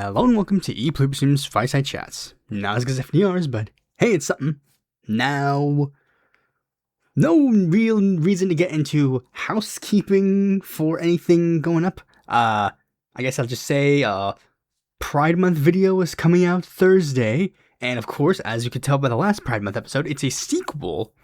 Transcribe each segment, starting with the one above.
Hello and welcome to Pluribus Unum's Fireside Chats. Not as good as FDR's, but hey, it's something. Now, no real reason to get into housekeeping for anything going up. I guess I'll just say, Pride Month video is coming out Thursday, and of course, as you can tell by the last Pride Month episode, it's a sequel.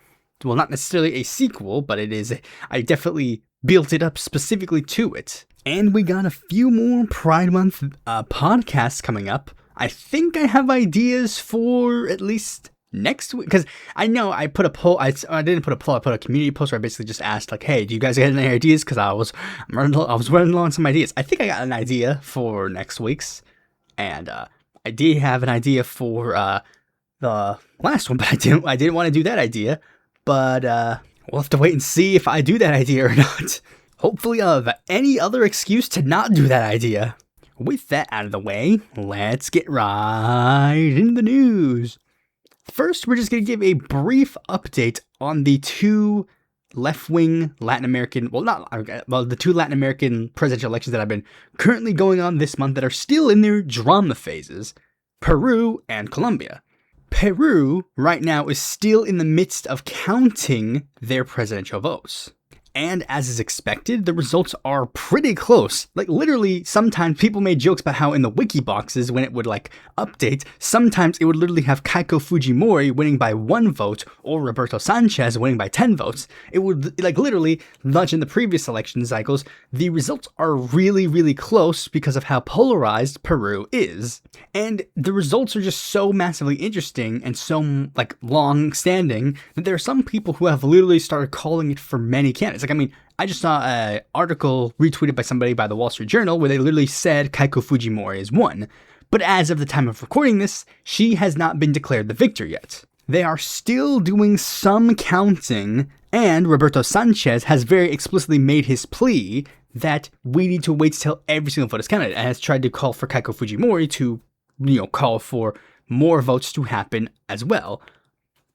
Well, not necessarily a sequel, but it is. I definitely built it up specifically to it. And we got a few more Pride Month podcasts coming up. I think I have ideas for at least next week, because I know I put a poll. I didn't put a poll. I put a community post where I basically just asked, like, "Hey, do you guys have any ideas?" Because I was running along some ideas. I think I got an idea for next week's, and I did have an idea for the last one, but I didn't want to do that idea. But we'll have to wait and see if I do that idea or not. Hopefully I'll have any other excuse to not do that idea. With that out of the way, let's get right into the news. First, we're just going to give a brief update on the two left-wing Latin American, the two Latin American presidential elections that have been currently going on this month that are still in their drama phases, Peru and Colombia. Peru, right now, is still in the midst of counting their presidential votes. And as is expected, the results are pretty close. Like, literally, sometimes people made jokes about how in the wiki boxes, when it would, update, sometimes it would literally have Keiko Fujimori winning by 1 vote, or Roberto Sanchez winning by 10 votes. It would, literally, much in the previous election cycles, the results are really, really close because of how polarized Peru is. And the results are just so massively interesting and so, long standing that there are some people who have literally started calling it for many candidates. I just saw an article retweeted by somebody by the Wall Street Journal where they literally said Keiko Fujimori is won. But as of the time of recording this, she has not been declared the victor yet. They are still doing some counting, and Roberto Sanchez has very explicitly made his plea that we need to wait till every single vote is counted, and has tried to call for Keiko Fujimori to, call for more votes to happen as well.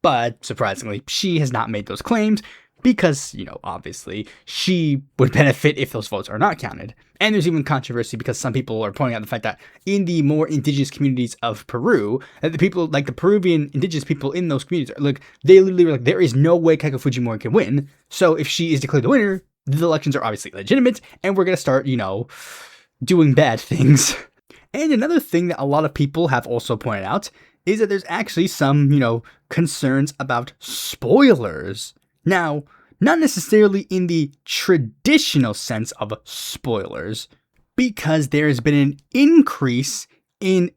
But surprisingly, she has not made those claims, because, obviously, she would benefit if those votes are not counted. And there's even controversy because some people are pointing out the fact that in the more indigenous communities of Peru, that the people, the Peruvian indigenous people in those communities, they literally were there is no way Keiko Fujimori can win. So if she is declared the winner, the elections are obviously legitimate, and we're going to start, doing bad things. And another thing that a lot of people have also pointed out is that there's actually some, concerns about spoilers. Now, not necessarily in the traditional sense of spoilers, because there has been an increase let's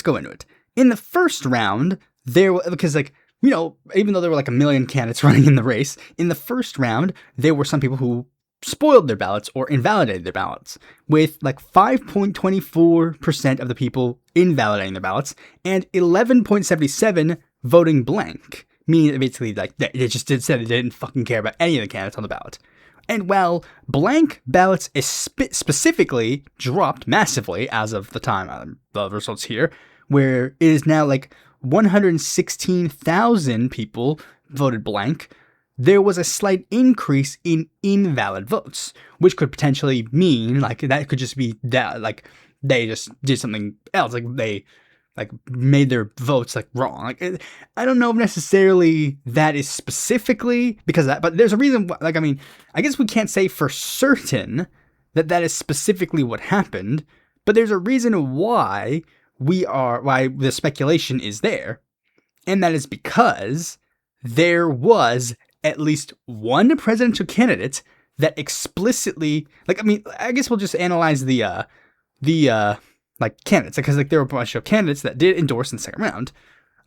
go into it. In the first round, because even though there were 1 million candidates running in the race, in the first round, there were some people who spoiled their ballots or invalidated their ballots, with 5.24% of the people invalidating their ballots and 11.77 voting blank. Meaning that basically, they just said they didn't fucking care about any of the candidates on the ballot. And while blank ballots is specifically dropped massively as of the time the results here, where it is now 116,000 people voted blank, there was a slight increase in invalid votes, which could potentially mean, that could just be that, they just did something else, they made their votes wrong. I don't know if necessarily that is specifically because of that, but there's a reason. I guess we can't say for certain that is specifically what happened, but there's a reason why the speculation is there, and that is because there was at least one presidential candidate that explicitly, I guess we'll just analyze the candidates, because there were a bunch of candidates that did endorse in the second round.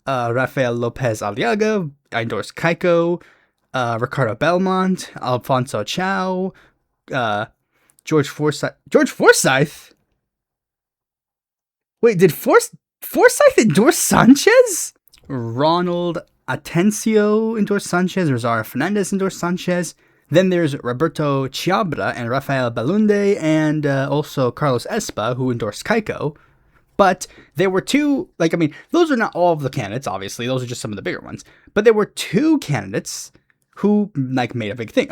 Rafael Lopez Aliaga endorsed Keiko, Ricardo Belmont, Alfonso Chao, George Forsyth. George Forsyth? Wait, did Forsyth endorse Sanchez? Ronald Atencio endorsed Sanchez, Rosario Fernandez endorsed Sanchez. Then there's Roberto Chiabra and Rafael Balunde and also Carlos Espa, who endorsed Keiko. But there were two, those are not all of the candidates, obviously. Those are just some of the bigger ones. But there were two candidates who, made a big thing.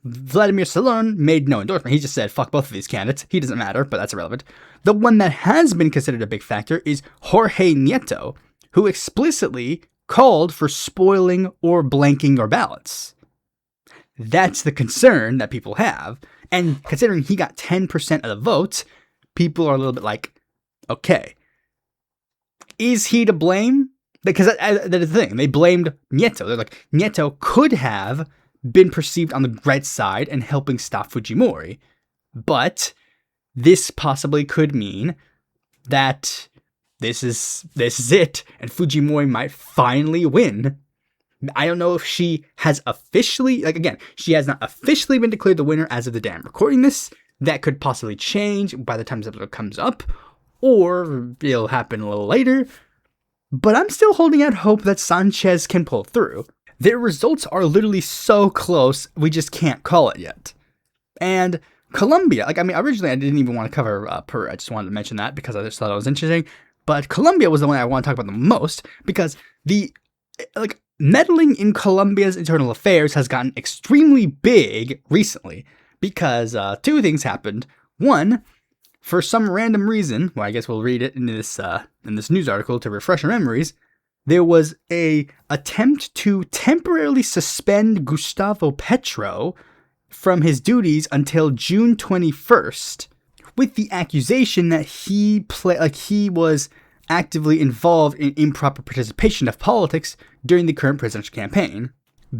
Vladimir Solon made no endorsement. He just said, fuck both of these candidates. He doesn't matter, but that's irrelevant. The one that has been considered a big factor is Jorge Nieto, who explicitly called for spoiling or blanking your ballots. That's the concern that people have. And considering he got 10% of the votes, people are a little bit like, okay, is he to blame? Because that is the thing. They blamed Nieto. They're like, Nieto could have been perceived on the right side and helping stop Fujimori. But this possibly could mean that this is it, and Fujimori might finally win. I don't know if she has officially, she has not officially been declared the winner as of the day I'm recording this. That could possibly change by the time this episode comes up, or it'll happen a little later. But I'm still holding out hope that Sanchez can pull through. Their results are literally so close, we just can't call it yet. And Colombia, originally I didn't even want to cover Peru. I just wanted to mention that because I just thought it was interesting. But Colombia was the one I want to talk about the most because meddling in Colombia's internal affairs has gotten extremely big recently because two things happened. One, for some random reason, well, I guess we'll read it in this news article to refresh our memories. There was a attempt to temporarily suspend Gustavo Petro from his duties until June 21st, with the accusation that he was actively involved in improper participation of politics during the current presidential campaign.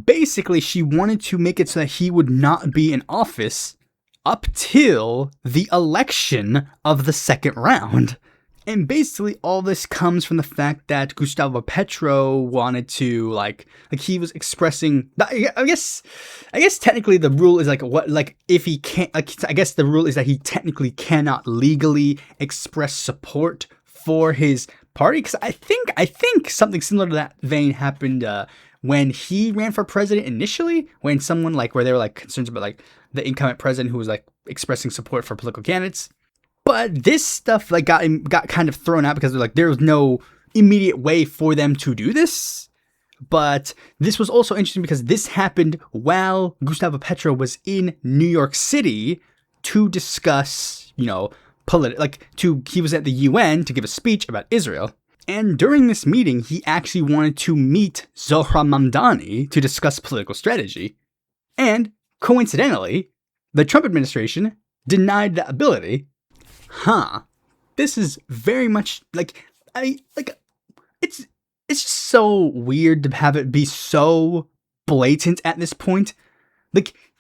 Basically, she wanted to make it so that he would not be in office up till the election of the second round. And basically all this comes from the fact that Gustavo Petro wanted to, he was expressing, I guess technically the rule is if he can't, I guess the rule is that he technically cannot legally express support for his party. Because I think something similar to that vein happened when he ran for president initially, when someone where they were concerned about the incumbent president who was expressing support for political candidates. But this stuff got kind of thrown out because there was no immediate way for them to do this. But this was also interesting because this happened while Gustavo Petro was in New York City to discuss, he was at the UN to give a speech about Israel. And during this meeting, he actually wanted to meet Zohra Mamdani to discuss political strategy. And coincidentally, the Trump administration denied that ability. This is very much it's just so weird to have it be so blatant at this point.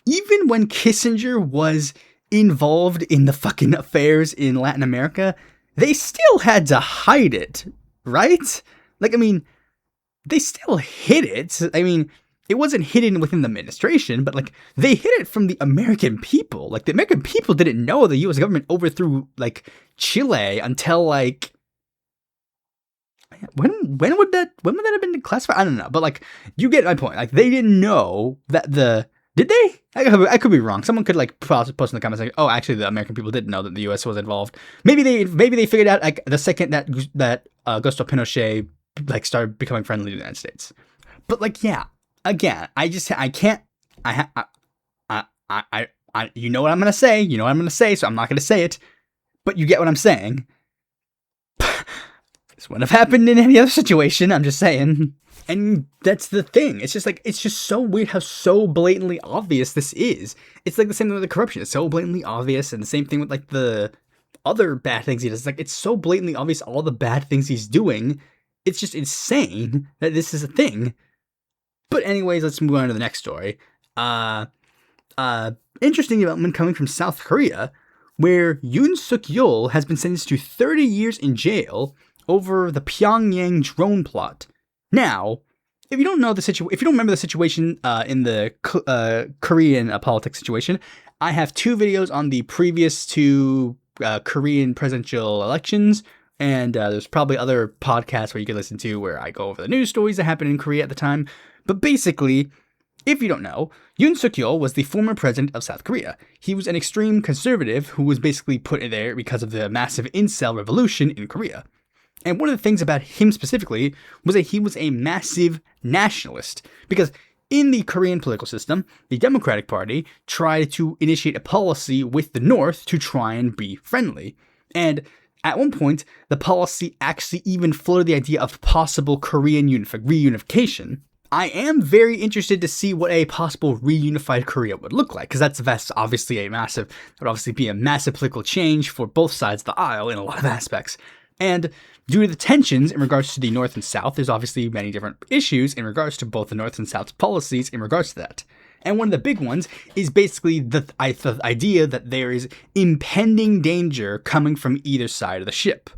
Even when Kissinger was involved in the fucking affairs in Latin America, they still had to hide it, right? They still hid it. It wasn't hidden within the administration, but they hid it from the American people. The American people didn't know the U.S. government overthrew Chile until when would that have been classified? I don't know, but you get my point. They didn't know that did they? I could be wrong. Someone could post in the comments oh, actually the American people didn't know that the U.S. was involved. Maybe they figured out the second that Augusto Pinochet started becoming friendly to the United States. But yeah. Again, I can't, you know what I'm going to say, so I'm not going to say it, but you get what I'm saying. This wouldn't have happened in any other situation, I'm just saying. And that's the thing, it's just so weird how so blatantly obvious this is. It's the same thing with the corruption, it's so blatantly obvious, and the same thing with the other bad things he does. It's so blatantly obvious all the bad things he's doing, it's just insane that this is a thing. But anyways, let's move on to the next story. Interesting development coming from South Korea, where Yoon Suk-Yeol has been sentenced to 30 years in jail over the Pyongyang drone plot. Now, if you don't know if you don't remember the situation in the Korean politics situation, I have two videos on the previous two Korean presidential elections. And there's probably other podcasts where you can listen to where I go over the news stories that happened in Korea at the time. But basically, if you don't know, Yoon Suk-Yeol was the former president of South Korea. He was an extreme conservative who was basically put in there because of the massive incel revolution in Korea. And one of the things about him specifically was that he was a massive nationalist. Because In the Korean political system, the Democratic Party tried to initiate a policy with the North to try and be friendly. And at one point, the policy actually even floated the idea of possible Korean reunification. I am very interested to see what a possible reunified Korea would look like, because that would obviously be a massive political change for both sides of the aisle in a lot of aspects. And due to the tensions in regards to the North and South, there's obviously many different issues in regards to both the North and South's policies in regards to that. And one of the big ones is basically the idea that there is impending danger coming from either side of the ship.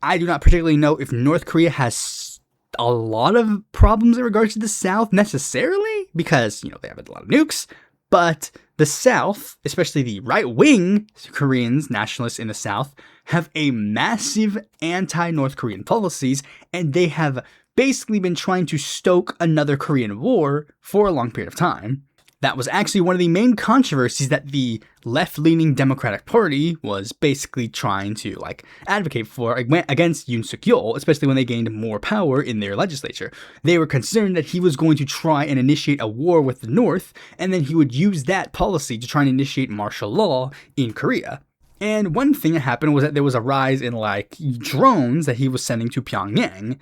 I do not particularly know if North Korea has a lot of problems in regards to the South necessarily, because, they have a lot of nukes, but the South, especially the right-wing Koreans, nationalists in the South, have a massive anti-North Korean policies, and they have basically been trying to stoke another Korean war for a long period of time. That was actually one of the main controversies that the left-leaning Democratic Party was basically trying to advocate for against Yoon Suk-Yeol, especially when they gained more power in their legislature. They were concerned that he was going to try and initiate a war with the North, and then he would use that policy to try and initiate martial law in Korea. And one thing that happened was that there was a rise in drones that he was sending to Pyongyang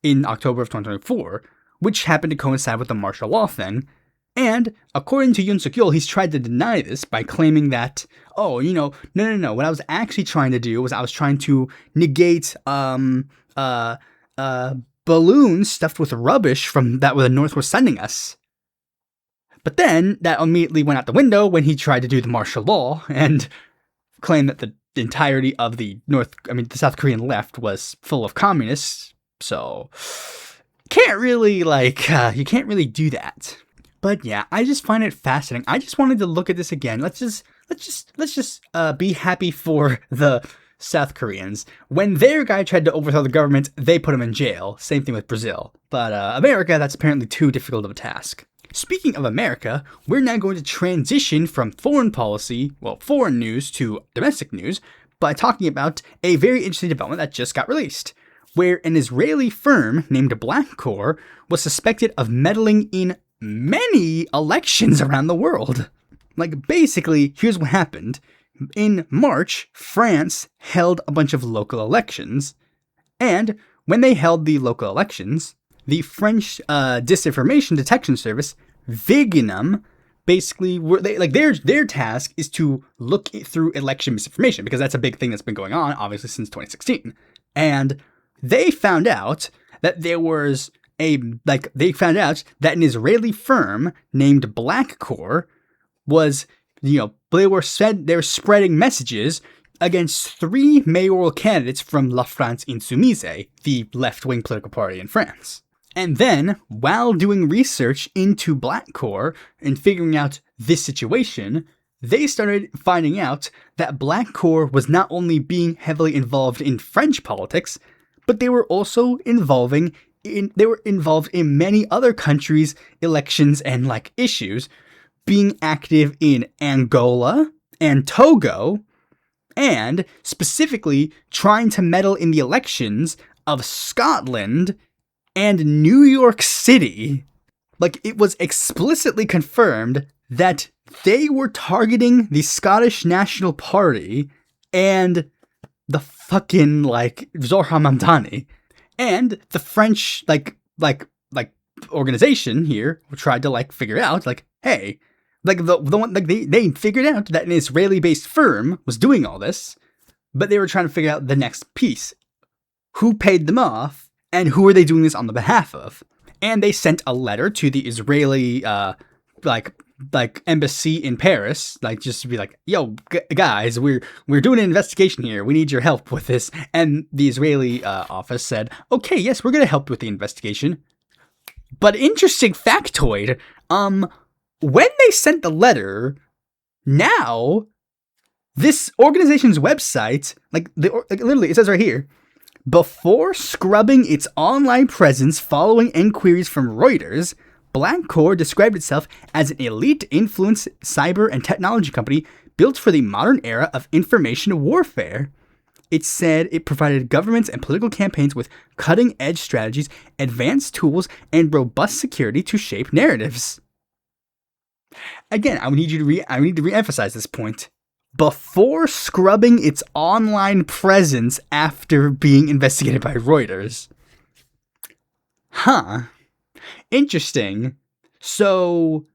in October of 2024, which happened to coincide with the martial law thing. And according to Yoon Suk-Yeol, he's tried to deny this by claiming that, no. What I was actually trying to do was I was trying to negate balloons stuffed with rubbish from that the North was sending us. But then that immediately went out the window when he tried to do the martial law and claimed that the entirety of the South Korean left was full of communists. So can't really you can't really do that. But yeah, I just find it fascinating. I just wanted to look at this again. Let's just be happy for the South Koreans. When their guy tried to overthrow the government, they put him in jail. Same thing with Brazil. But America, that's apparently too difficult of a task. Speaking of America, we're now going to transition from foreign news to domestic news by talking about a very interesting development that just got released, where an Israeli firm named Blackcore was suspected of meddling in many elections around the world. Basically, here's what happened. In March, France held a bunch of local elections, and when they held the local elections, the French disinformation detection service, Viginum, basically their task is to look through election misinformation, because that's a big thing that's been going on, obviously, since 2016. And they found out that there was they found out that an Israeli firm named Blackcore was, they were spreading messages against 3 mayoral candidates from La France Insoumise, the left-wing political party in France. And then, while doing research into Blackcore and figuring out this situation, they started finding out that Blackcore was not only being heavily involved in French politics, but they were also involved in many other countries' elections and issues, being active in Angola and Togo, and specifically trying to meddle in the elections of Scotland and New York City. It was explicitly confirmed that they were targeting the Scottish National Party and the fucking Zohar Mamdani. And the French, organization here tried to, figure out, hey, they figured out that an Israeli-based firm was doing all this, but they were trying to figure out the next piece. Who paid them off, and who are they doing this on the behalf of? And they sent a letter to the Israeli, embassy in Paris, just to be yo, guys, we're doing an investigation here. We need your help with this. And the Israeli office said, okay, yes, we're going to help with the investigation. But interesting factoid, when they sent the letter, now this organization's website, literally, it says right here, before scrubbing its online presence following inquiries from Reuters, Blackcore described itself as an elite influence cyber and technology company built for the modern era of information warfare. it said it provided governments and political campaigns with cutting-edge strategies, advanced tools, and robust security to shape narratives. Again, I need to re-emphasize this point. Before scrubbing its online presence after being investigated by Reuters. Huh. Interesting. So,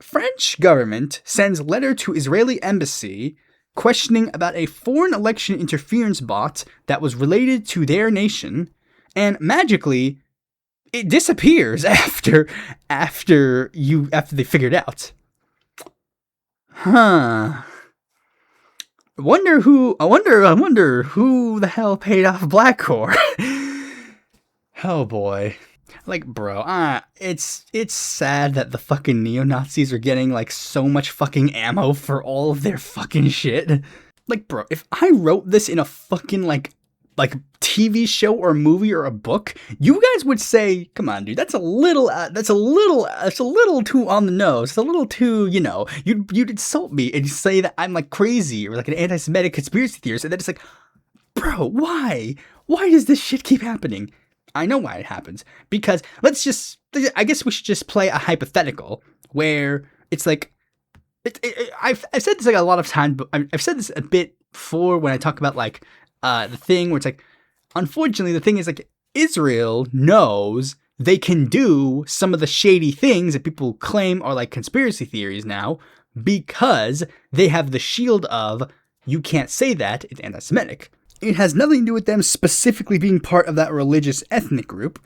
French government sends letter to Israeli embassy questioning about a foreign election interference bot that was related to their nation, and magically, it disappears after they figured it out. Huh. I wonder who the hell paid off Blackcore. Oh boy. Like, bro, it's sad that the fucking neo-Nazis are getting, like, so much fucking ammo for all of their fucking shit. Like, bro, if I wrote this in a fucking, like TV show or movie or a book, you guys would say, come on, dude, that's a little too on the nose. It's a little too, you'd insult me and say that I'm, like, crazy or, like, an anti-Semitic conspiracy theorist, and then it's like, bro, why? Why does this shit keep happening? I know why it happens. Because I guess we should just play a hypothetical where it's like, I've said this like a lot of times, but I've said this a bit before when I talk about like the thing where it's like, unfortunately, the thing is like Israel knows they can do some of the shady things that people claim are like conspiracy theories now because they have the shield of, you can't say that, it's anti-Semitic. It has nothing to do with them specifically being part of that religious ethnic group.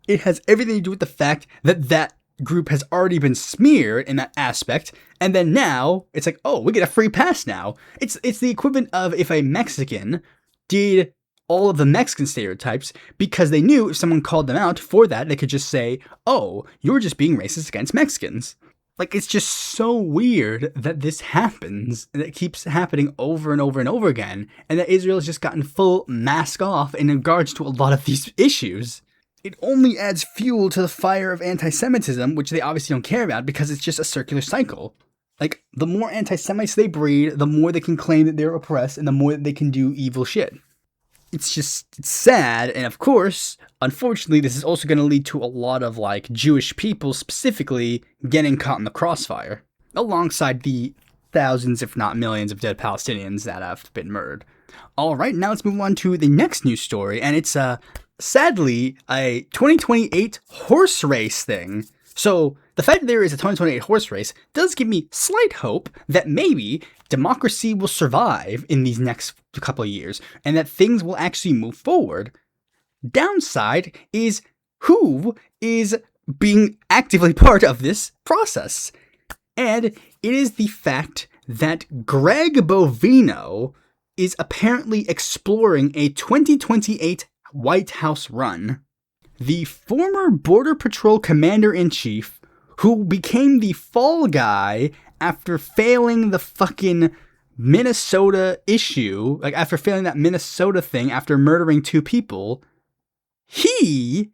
It has everything to do with the fact that that group has already been smeared in that aspect, and then now it's like, oh, we get a free pass now. It's the equivalent of if a Mexican did all of the Mexican stereotypes because they knew if someone called them out for that, they could just say, oh, you're just being racist against Mexicans. Like, it's just so weird that this happens, and it keeps happening over and over and over again, and that Israel has just gotten full mask off in regards to a lot of these issues. It only adds fuel to the fire of anti-Semitism, which they obviously don't care about because it's just a circular cycle. Like, the more anti-Semites they breed, the more they can claim that they're oppressed, and the more that they can do evil shit. It's sad, and of course, unfortunately, this is also going to lead to a lot of, like, Jewish people specifically getting caught in the crossfire, alongside the thousands, if not millions, of dead Palestinians that have been murdered. Alright, now let's move on to the next news story, and it's, sadly, a 2028 horse race thing. So, the fact that there is a 2028 horse race does give me slight hope that maybe democracy will survive in these next couple of years, and that things will actually move forward. Downside is who is being actively part of this process. And it is the fact that Greg Bovino is apparently exploring a 2028 White House run. The former Border Patrol Commander-in-Chief, who became the fall guy after failing the fucking Minnesota issue, like after failing that Minnesota thing, after murdering 2 people, he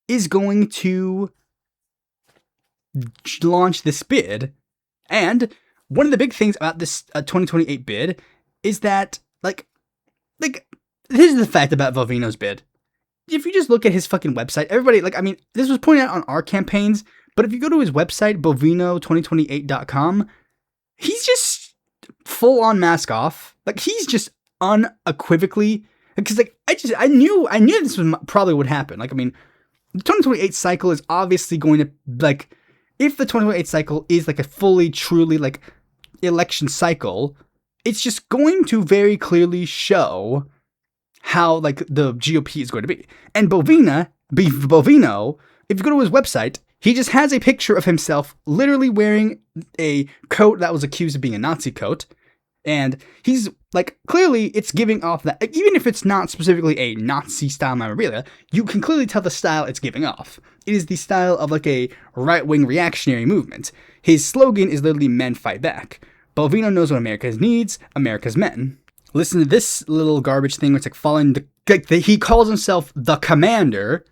is going to launch this bid. And one of the big things about this 2028 bid is that, like, this is the fact about Bovino's bid. If you just look at his fucking website, everybody, like, I mean, this was pointed out on our campaigns, but if you go to his website, bovino2028.com, he's just full on mask off. Like, he's just unequivocally, because, like, I knew this was probably would happen. Like, I mean, the 2028 cycle is obviously going to, like, if the 2028 cycle is, like, a fully, truly, like, election cycle, it's just going to very clearly show how, like, the GOP is going to be. And Bovino, if you go to his website, he just has a picture of himself literally wearing a coat that was accused of being a Nazi coat. And he's, like, clearly it's giving off that, even if it's not specifically a Nazi-style memorabilia, you can clearly tell the style it's giving off. It is the style of, like, a right-wing reactionary movement. His slogan is literally "Men Fight Back." Bovino knows what America needs, America's men. Listen to this little garbage thing where it's like following he calls himself the commander,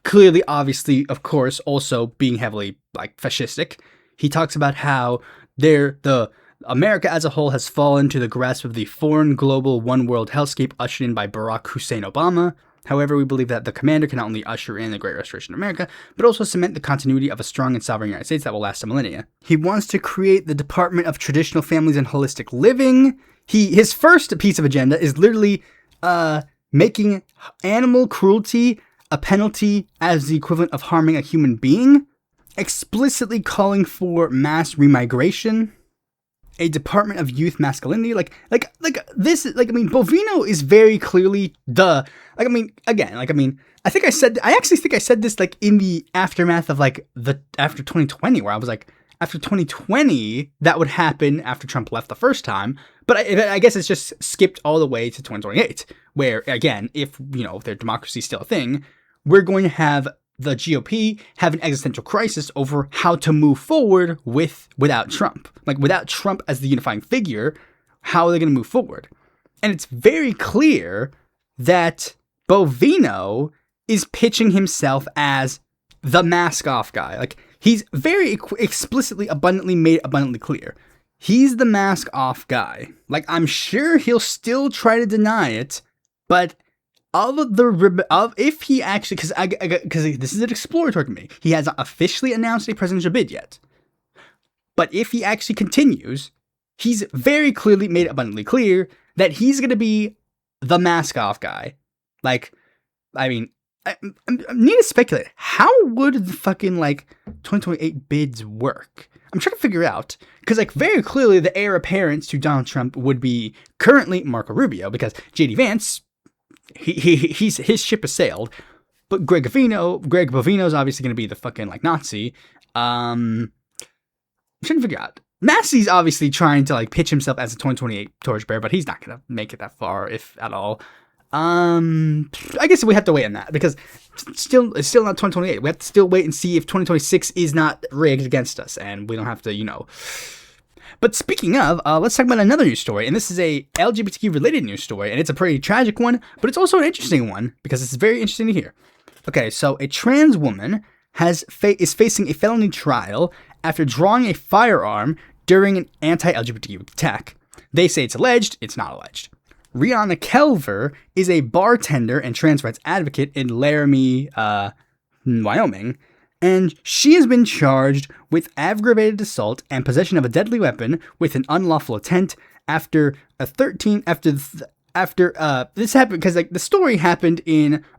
clearly, obviously, of course, also being heavily, like, fascistic. He talks about how they're the America as a whole has fallen to the grasp of the foreign global one world hellscape ushered in by Barack Hussein Obama. However, we believe that the commander can not only usher in the Great Restoration of America, but also cement the continuity of a strong and sovereign United States that will last a millennia. He wants to create the Department of Traditional Families and Holistic Living. His first piece of agenda is literally making animal cruelty a penalty as the equivalent of harming a human being, explicitly calling for mass remigration, a Department of Youth Masculinity, Bovino is very clearly I actually think I said this in the aftermath of after 2020, where I was like, after 2020, that would happen after Trump left the first time, but I guess it's just skipped all the way to 2028, where again, if their democracy is still a thing, we're going to have the GOP have an existential crisis over how to move forward without Trump. Without Trump as the unifying figure, how are they going to move forward? And it's very clear that Bovino is pitching himself as the mask-off guy. He's very explicitly, abundantly clear. He's the mask-off guy. I'm sure he'll still try to deny it, but if he actually, because this is an exploratory to me, he hasn't officially announced a presidential bid yet. But if he actually continues, he's very clearly made it abundantly clear that he's going to be the mask-off guy. I need to speculate. How would the fucking 2028 bids work? I'm trying to figure out, because very clearly the heir apparent to Donald Trump would be currently Marco Rubio, because J.D. Vance, his ship has sailed, but Greg Bovino is obviously going to be the fucking Nazi. I'm trying to figure out. Massey's obviously trying to pitch himself as a 2028 torchbearer, but he's not going to make it that far, if at all. I guess we have to wait on that, because it's still not 2028. We have to still wait and see if 2026 is not rigged against us, and we don't have to, But speaking of, let's talk about another news story, and this is a LGBTQ related news story, and it's a pretty tragic one, but it's also an interesting one, because it's very interesting to hear. Okay, so a trans woman is facing a felony trial after drawing a firearm during an anti-LGBTQ attack. They say it's alleged, it's not alleged. Rihanna Kelver is a bartender and trans rights advocate in Laramie, Wyoming, and she has been charged with aggravated assault and possession of a deadly weapon with an unlawful intent after this happened, because the story happened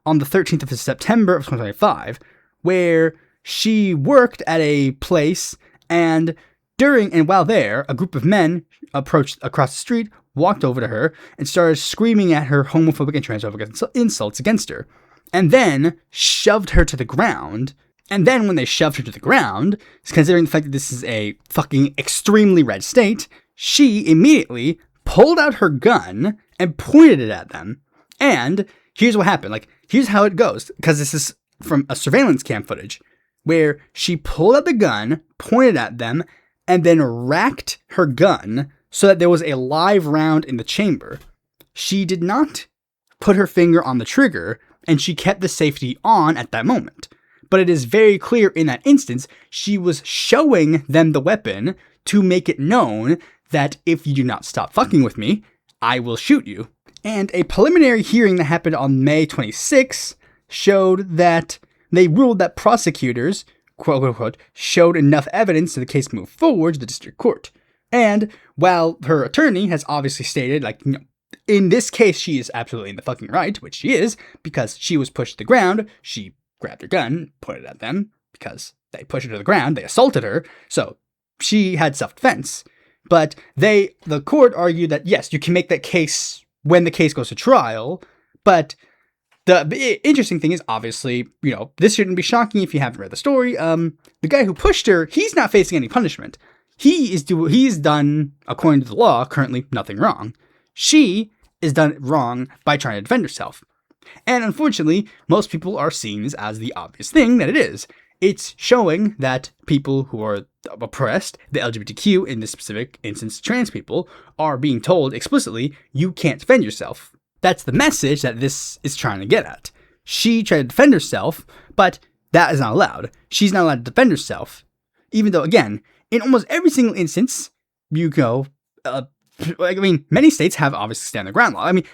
on the 13th of September of 2025, where she worked at a place, and while there, a group of men approached across the street, walked over to her, and started screaming at her homophobic and transphobic insults against her, and then shoved her to the ground. And then when they shoved her to the ground, considering the fact that this is a fucking extremely red state, she immediately pulled out her gun and pointed it at them. And here's what happened. Here's how it goes, because this is from a surveillance cam footage, where she pulled out the gun, pointed at them, and then racked her gun so that there was a live round in the chamber. She did not put her finger on the trigger, and she kept the safety on at that moment. But it is very clear in that instance, she was showing them the weapon to make it known that if you do not stop fucking with me, I will shoot you. And a preliminary hearing that happened on May 26 showed that they ruled that prosecutors, quote unquote, showed enough evidence to the case move forward to the district court. And while her attorney has obviously stated, in this case, she is absolutely in the fucking right, which she is, because she was pushed to the ground, she grabbed her gun, pointed at them, because they pushed her to the ground, they assaulted her, so she had self-defense. But the court argued that, yes, you can make that case when the case goes to trial, but the interesting thing is, obviously, this shouldn't be shocking if you haven't read the story. The guy who pushed her, he's not facing any punishment. He's done, according to the law, currently nothing wrong. She is done wrong by trying to defend herself. And unfortunately, most people are seen as the obvious thing that it is. It's showing that people who are oppressed, the LGBTQ, in this specific instance, trans people, are being told explicitly, you can't defend yourself. That's the message that this is trying to get at. She tried to defend herself, but that is not allowed. She's not allowed to defend herself. Even though, again, in almost every single instance, you go, I mean, many states have obviously stand their ground law. I mean,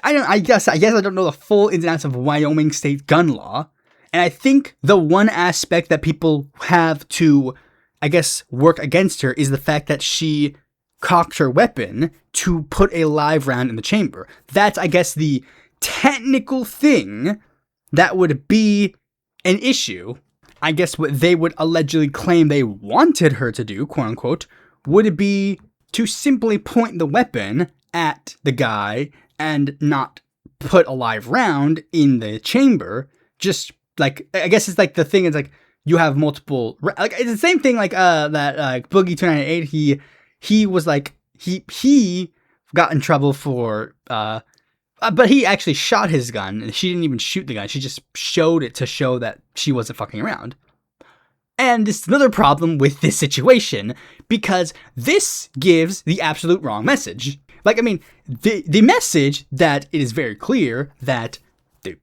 I guess I don't know the full ins and outs of Wyoming state gun law. And I think the one aspect that people have to, I guess, work against her is the fact that she cocked her weapon to put a live round in the chamber. That's, I guess, the technical thing that would be an issue. I guess what they would allegedly claim they wanted her to do, quote unquote, would be to simply point the weapon at the guy and not put a live round in the chamber. Just like, I guess it's like the thing is like you have multiple, like it's the same thing like that Boogie 298. He was like he got in trouble for but he actually shot his gun and she didn't even shoot the gun. She just showed it to show that she wasn't fucking around. And this is another problem with this situation because this gives the absolute wrong message. Like, I mean, the message that it is very clear that the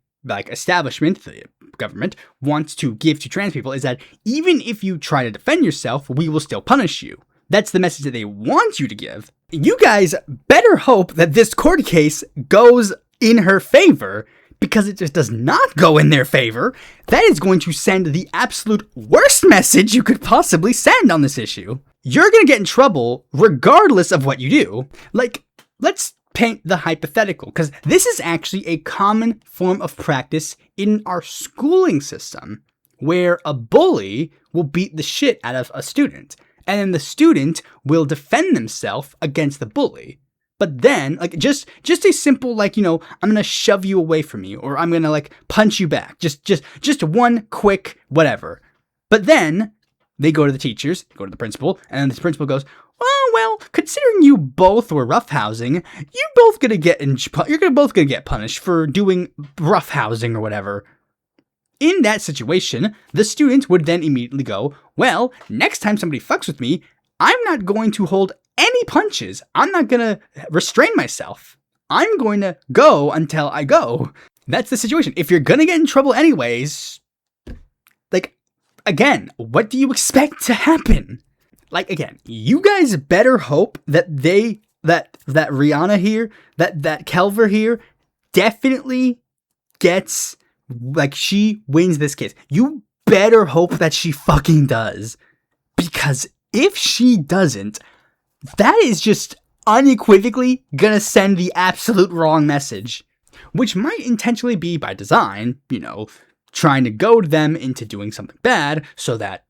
establishment, the government, wants to give to trans people is that even if you try to defend yourself, we will still punish you. That's the message that they want you to give. You guys better hope that this court case goes in her favor, because it just does not go in their favor. That is going to send the absolute worst message you could possibly send on this issue. You're going to get in trouble regardless of what you do. Like, let's paint the hypothetical, because this is actually a common form of practice in our schooling system, where a bully will beat the shit out of a student, and then the student will defend themselves against the bully. But then, like, just a simple, like, you know, I'm gonna shove you away from you, or I'm gonna, like, punch you back. Just one quick whatever. But then, they go to the teachers, go to the principal, and then the principal goes, oh, well, considering you both were roughhousing, you're both gonna get punished for doing roughhousing or whatever. In that situation, the student would then immediately go, well, next time somebody fucks with me, I'm not going to hold any punches. I'm not gonna restrain myself. I'm going to go until I go. That's the situation. If you're gonna get in trouble anyways, like, again, what do you expect to happen? Like, again, you guys better hope that that Rihanna here, that Kelver here, definitely gets, like, she wins this case. You better hope that she fucking does. Because if she doesn't, that is just unequivocally gonna send the absolute wrong message, which might intentionally be by design, you know, trying to goad them into doing something bad so that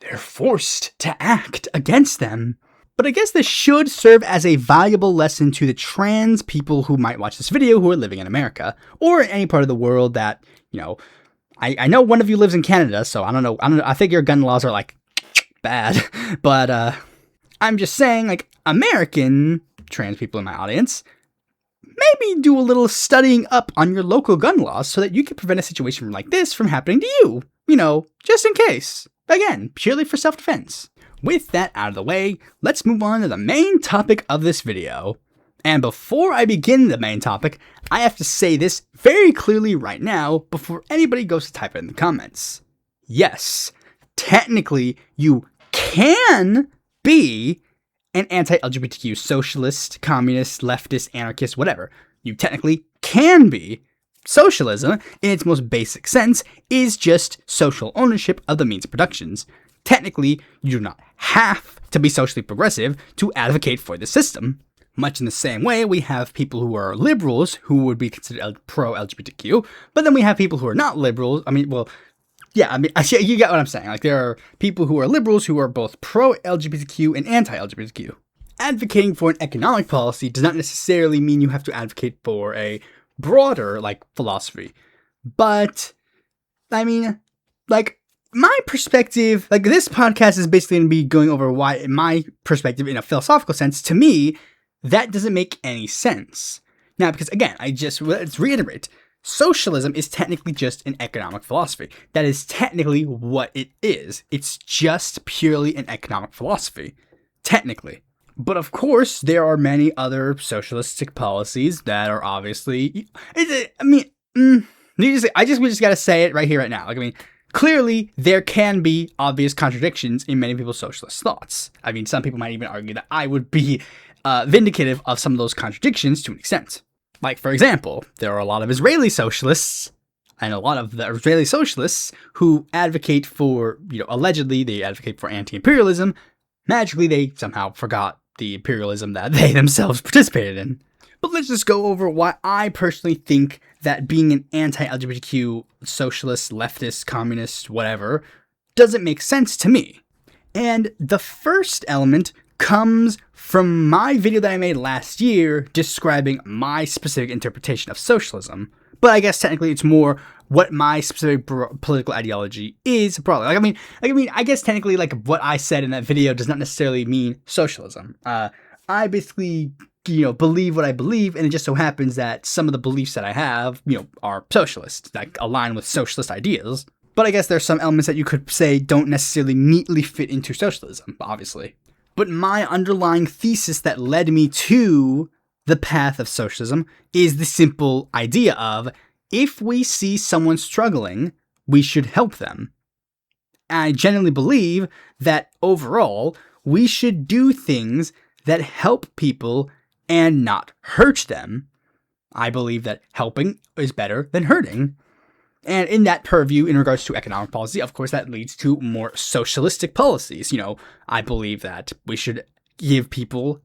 they're forced to act against them. But I guess this should serve as a valuable lesson to the trans people who might watch this video who are living in America or in any part of the world that, you know, I know one of you lives in Canada, so I don't know. I think your gun laws are like bad, but I'm just saying, like, American trans people in my audience, maybe do a little studying up on your local gun laws so that you can prevent a situation like this from happening to you. You know, just in case. Again, purely for self-defense. With that out of the way, let's move on to the main topic of this video. And before I begin the main topic, I have to say this very clearly right now before anybody goes to type it in the comments. Yes, technically, you can be an anti-LGBTQ socialist, communist, leftist, anarchist, whatever. You technically can be. Socialism, in its most basic sense, is just social ownership of the means of productions. Technically, you do not have to be socially progressive to advocate for the system. Much in the same way, we have people who are liberals who would be considered pro-LGBTQ, but then we have people who are not liberals. You get what I'm saying. Like, there are people who are liberals who are both pro-LGBTQ and anti-LGBTQ. Advocating for an economic policy does not necessarily mean you have to advocate for a broader, like, philosophy. But, I mean, like, my perspective, like, this podcast is basically going to be going over why, my perspective in a philosophical sense, to me, that doesn't make any sense. Now, because, again, let's reiterate, socialism is technically just an economic philosophy. That is technically what it is. It's just purely an economic philosophy. Technically. But of course, there are many other socialistic policies that are obviously, we just gotta say it right here, right now. Like, I mean, clearly there can be obvious contradictions in many people's socialist thoughts. I mean, some people might even argue that I would be vindicative of some of those contradictions to an extent. Like, for example, there are a lot of Israeli socialists, and a lot of the Israeli socialists who advocate for, allegedly they advocate for anti-imperialism. Magically, they somehow forgot the imperialism that they themselves participated in. But let's just go over why I personally think that being an anti-LGBTQ socialist, leftist, communist, whatever, doesn't make sense to me. And the first element comes from my video that I made last year describing my specific interpretation of socialism. But I guess technically it's more what my specific political ideology is broadly. I guess technically what I said in that video does not necessarily mean socialism. I basically, believe what I believe, and it just so happens that some of the beliefs that I have, are socialist, that align with socialist ideas. But I guess there's some elements that you could say don't necessarily neatly fit into socialism, obviously. But my underlying thesis that led me to the path of socialism is the simple idea of, if we see someone struggling, we should help them. I genuinely believe that overall, we should do things that help people and not hurt them. I believe that helping is better than hurting. And in that purview, in regards to economic policy, of course, that leads to more socialistic policies. I believe that we should give people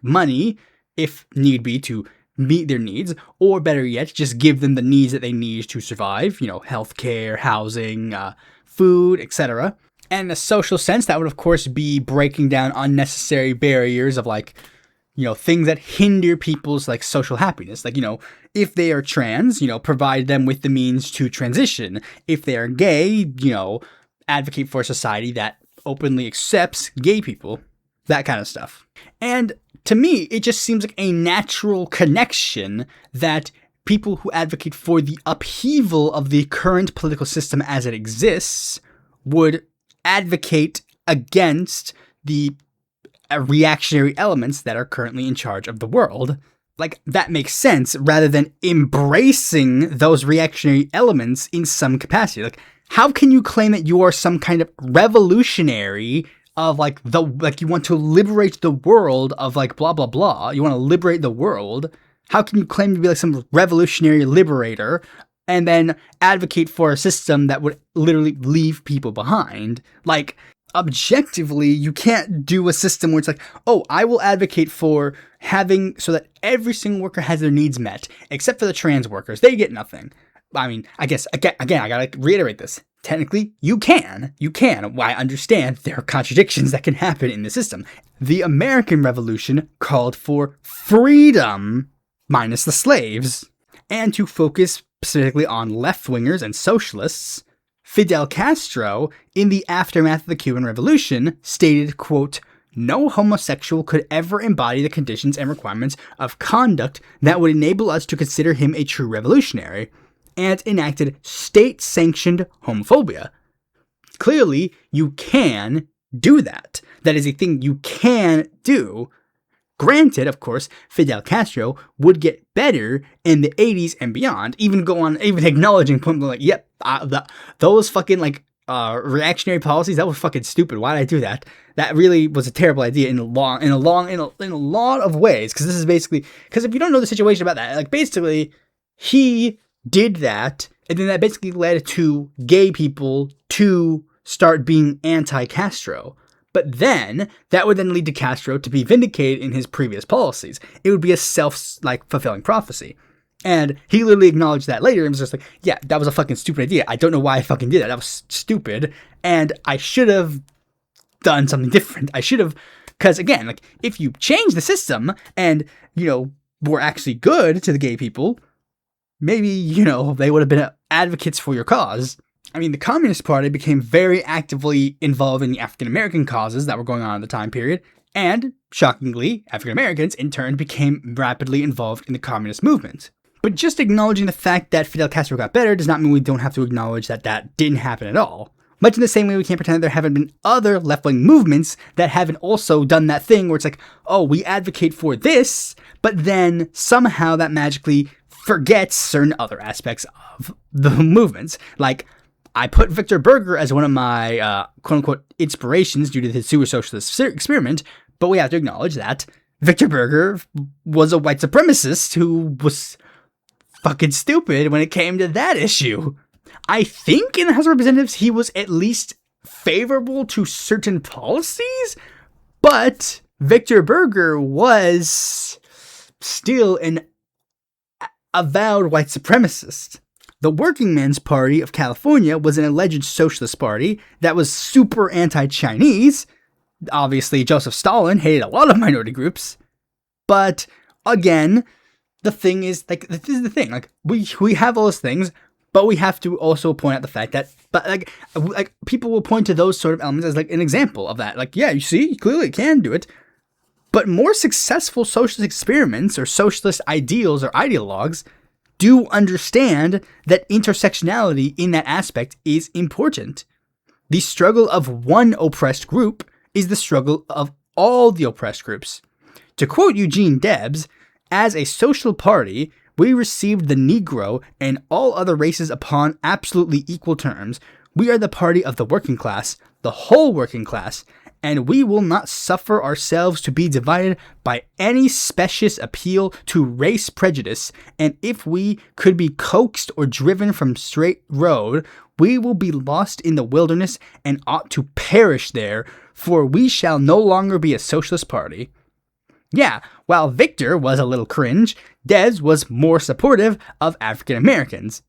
money, if need be, to meet their needs, or better yet, just give them the needs that they need to survive, healthcare, housing, food, etc. And in a social sense, that would of course be breaking down unnecessary barriers of things that hinder people's social happiness. If they are trans, provide them with the means to transition. If they are gay, advocate for a society that openly accepts gay people, that kind of stuff. And to me, it just seems like a natural connection that people who advocate for the upheaval of the current political system as it exists would advocate against the reactionary elements that are currently in charge of the world. That makes sense, rather than embracing those reactionary elements in some capacity. How can you claim that you are some kind of revolutionary of you want to liberate the world of blah blah blah? You want to liberate the world. How can you claim to be some revolutionary liberator and then advocate for a system that would literally leave people behind? Objectively, you can't do a system where it's I will advocate for having so that every single worker has their needs met, except for the trans workers. They get nothing. I guess, again, I gotta reiterate this. Technically, you can. Well, I understand there are contradictions that can happen in the system. The American Revolution called for freedom, minus the slaves, and to focus specifically on left-wingers and socialists. Fidel Castro, in the aftermath of the Cuban Revolution, stated, quote, "No homosexual could ever embody the conditions and requirements of conduct that would enable us to consider him a true revolutionary," and enacted state-sanctioned homophobia. Clearly, you can do that. That is a thing you can do. Granted, of course, Fidel Castro would get better in the 80s and beyond, even acknowledging, yep, those fucking reactionary policies, that was fucking stupid. Why did I do that? That really was a terrible idea in a lot of ways. Because if you don't know the situation about that, basically he did that, and then that basically led to gay people to start being anti-Castro. But then, that would then lead to Castro to be vindicated in his previous policies. It would be a self-fulfilling prophecy. And he literally acknowledged that later and was just yeah, that was a fucking stupid idea. I don't know why I fucking did that. That was stupid. And I should have done something different. Because again, if you change the system and, were actually good to the gay people, maybe, they would have been advocates for your cause. The Communist Party became very actively involved in the African American causes that were going on at the time period, and, shockingly, African Americans, in turn, became rapidly involved in the communist movement. But just acknowledging the fact that Fidel Castro got better does not mean we don't have to acknowledge that that didn't happen at all. Much in the same way we can't pretend that there haven't been other left-wing movements that haven't also done that thing where it's we advocate for this, but then somehow that magically forgets certain other aspects of the movements. I put Victor Berger as one of my quote-unquote inspirations due to his sewer socialist experiment, but we have to acknowledge that Victor Berger was a white supremacist who was fucking stupid when it came to that issue. I think in the House of Representatives he was at least favorable to certain policies, but Victor Berger was still an avowed white supremacist. The Working Men's Party of California was an alleged socialist party that was super anti-Chinese. Obviously, Joseph Stalin hated a lot of minority groups. But, again, the thing is, like, this is the thing. Like, we have all those things, but we have to also point out the fact that, like people will point to those sort of elements as, like, an example of that. Like, yeah, you see, you clearly can do it. But more successful socialist experiments or socialist ideals or ideologues do understand that intersectionality in that aspect is important. The struggle of one oppressed group is the struggle of all the oppressed groups. To quote Eugene Debs, as a social party, we received the Negro and all other races upon absolutely equal terms. We are the party of the working class, the whole working class, and we will not suffer ourselves to be divided by any specious appeal to race prejudice, and if we could be coaxed or driven from straight road, we will be lost in the wilderness and ought to perish there, for we shall no longer be a socialist party. Yeah, while Victor was a little cringe, Des was more supportive of African Americans.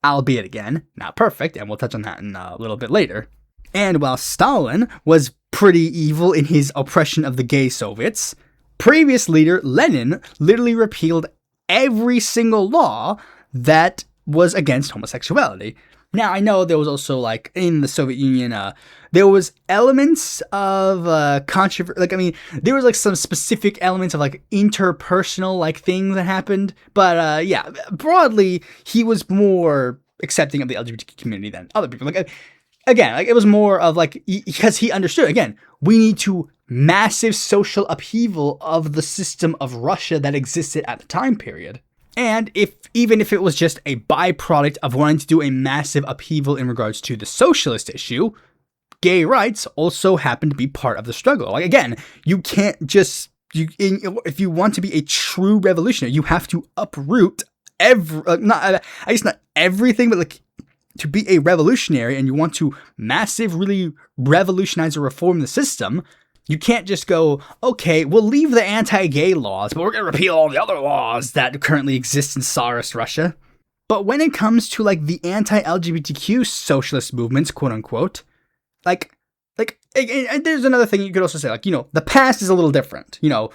Albeit again, not perfect, and we'll touch on that in a little bit later. And while Stalin was pretty evil in his oppression of the gay Soviets, previous leader Lenin literally repealed every single law that was against homosexuality. Now, I know there was also, like, in the Soviet Union, there was elements of controversy. Like, I mean, there was, like, some specific elements of, like, interpersonal, like, things that happened. But, yeah, broadly, he was more accepting of the LGBT community than other people. Like, again, like, it was more of, like, because he understood, again, we need to massive social upheaval of the system of Russia that existed at the time period. And even if it was just a byproduct of wanting to do a massive upheaval in regards to the socialist issue, gay rights also happen to be part of the struggle. Like, again, you can't just, if you want to be a true revolutionary, you have to uproot not everything, but, like, to be a revolutionary and you want to really revolutionize or reform the system, you can't just go, okay, we'll leave the anti-gay laws, but we're going to repeal all the other laws that currently exist in Tsarist Russia. But when it comes to, like, the anti-LGBTQ socialist movements, quote unquote, like, there's another thing you could also say, like, you know, the past is a little different. You know,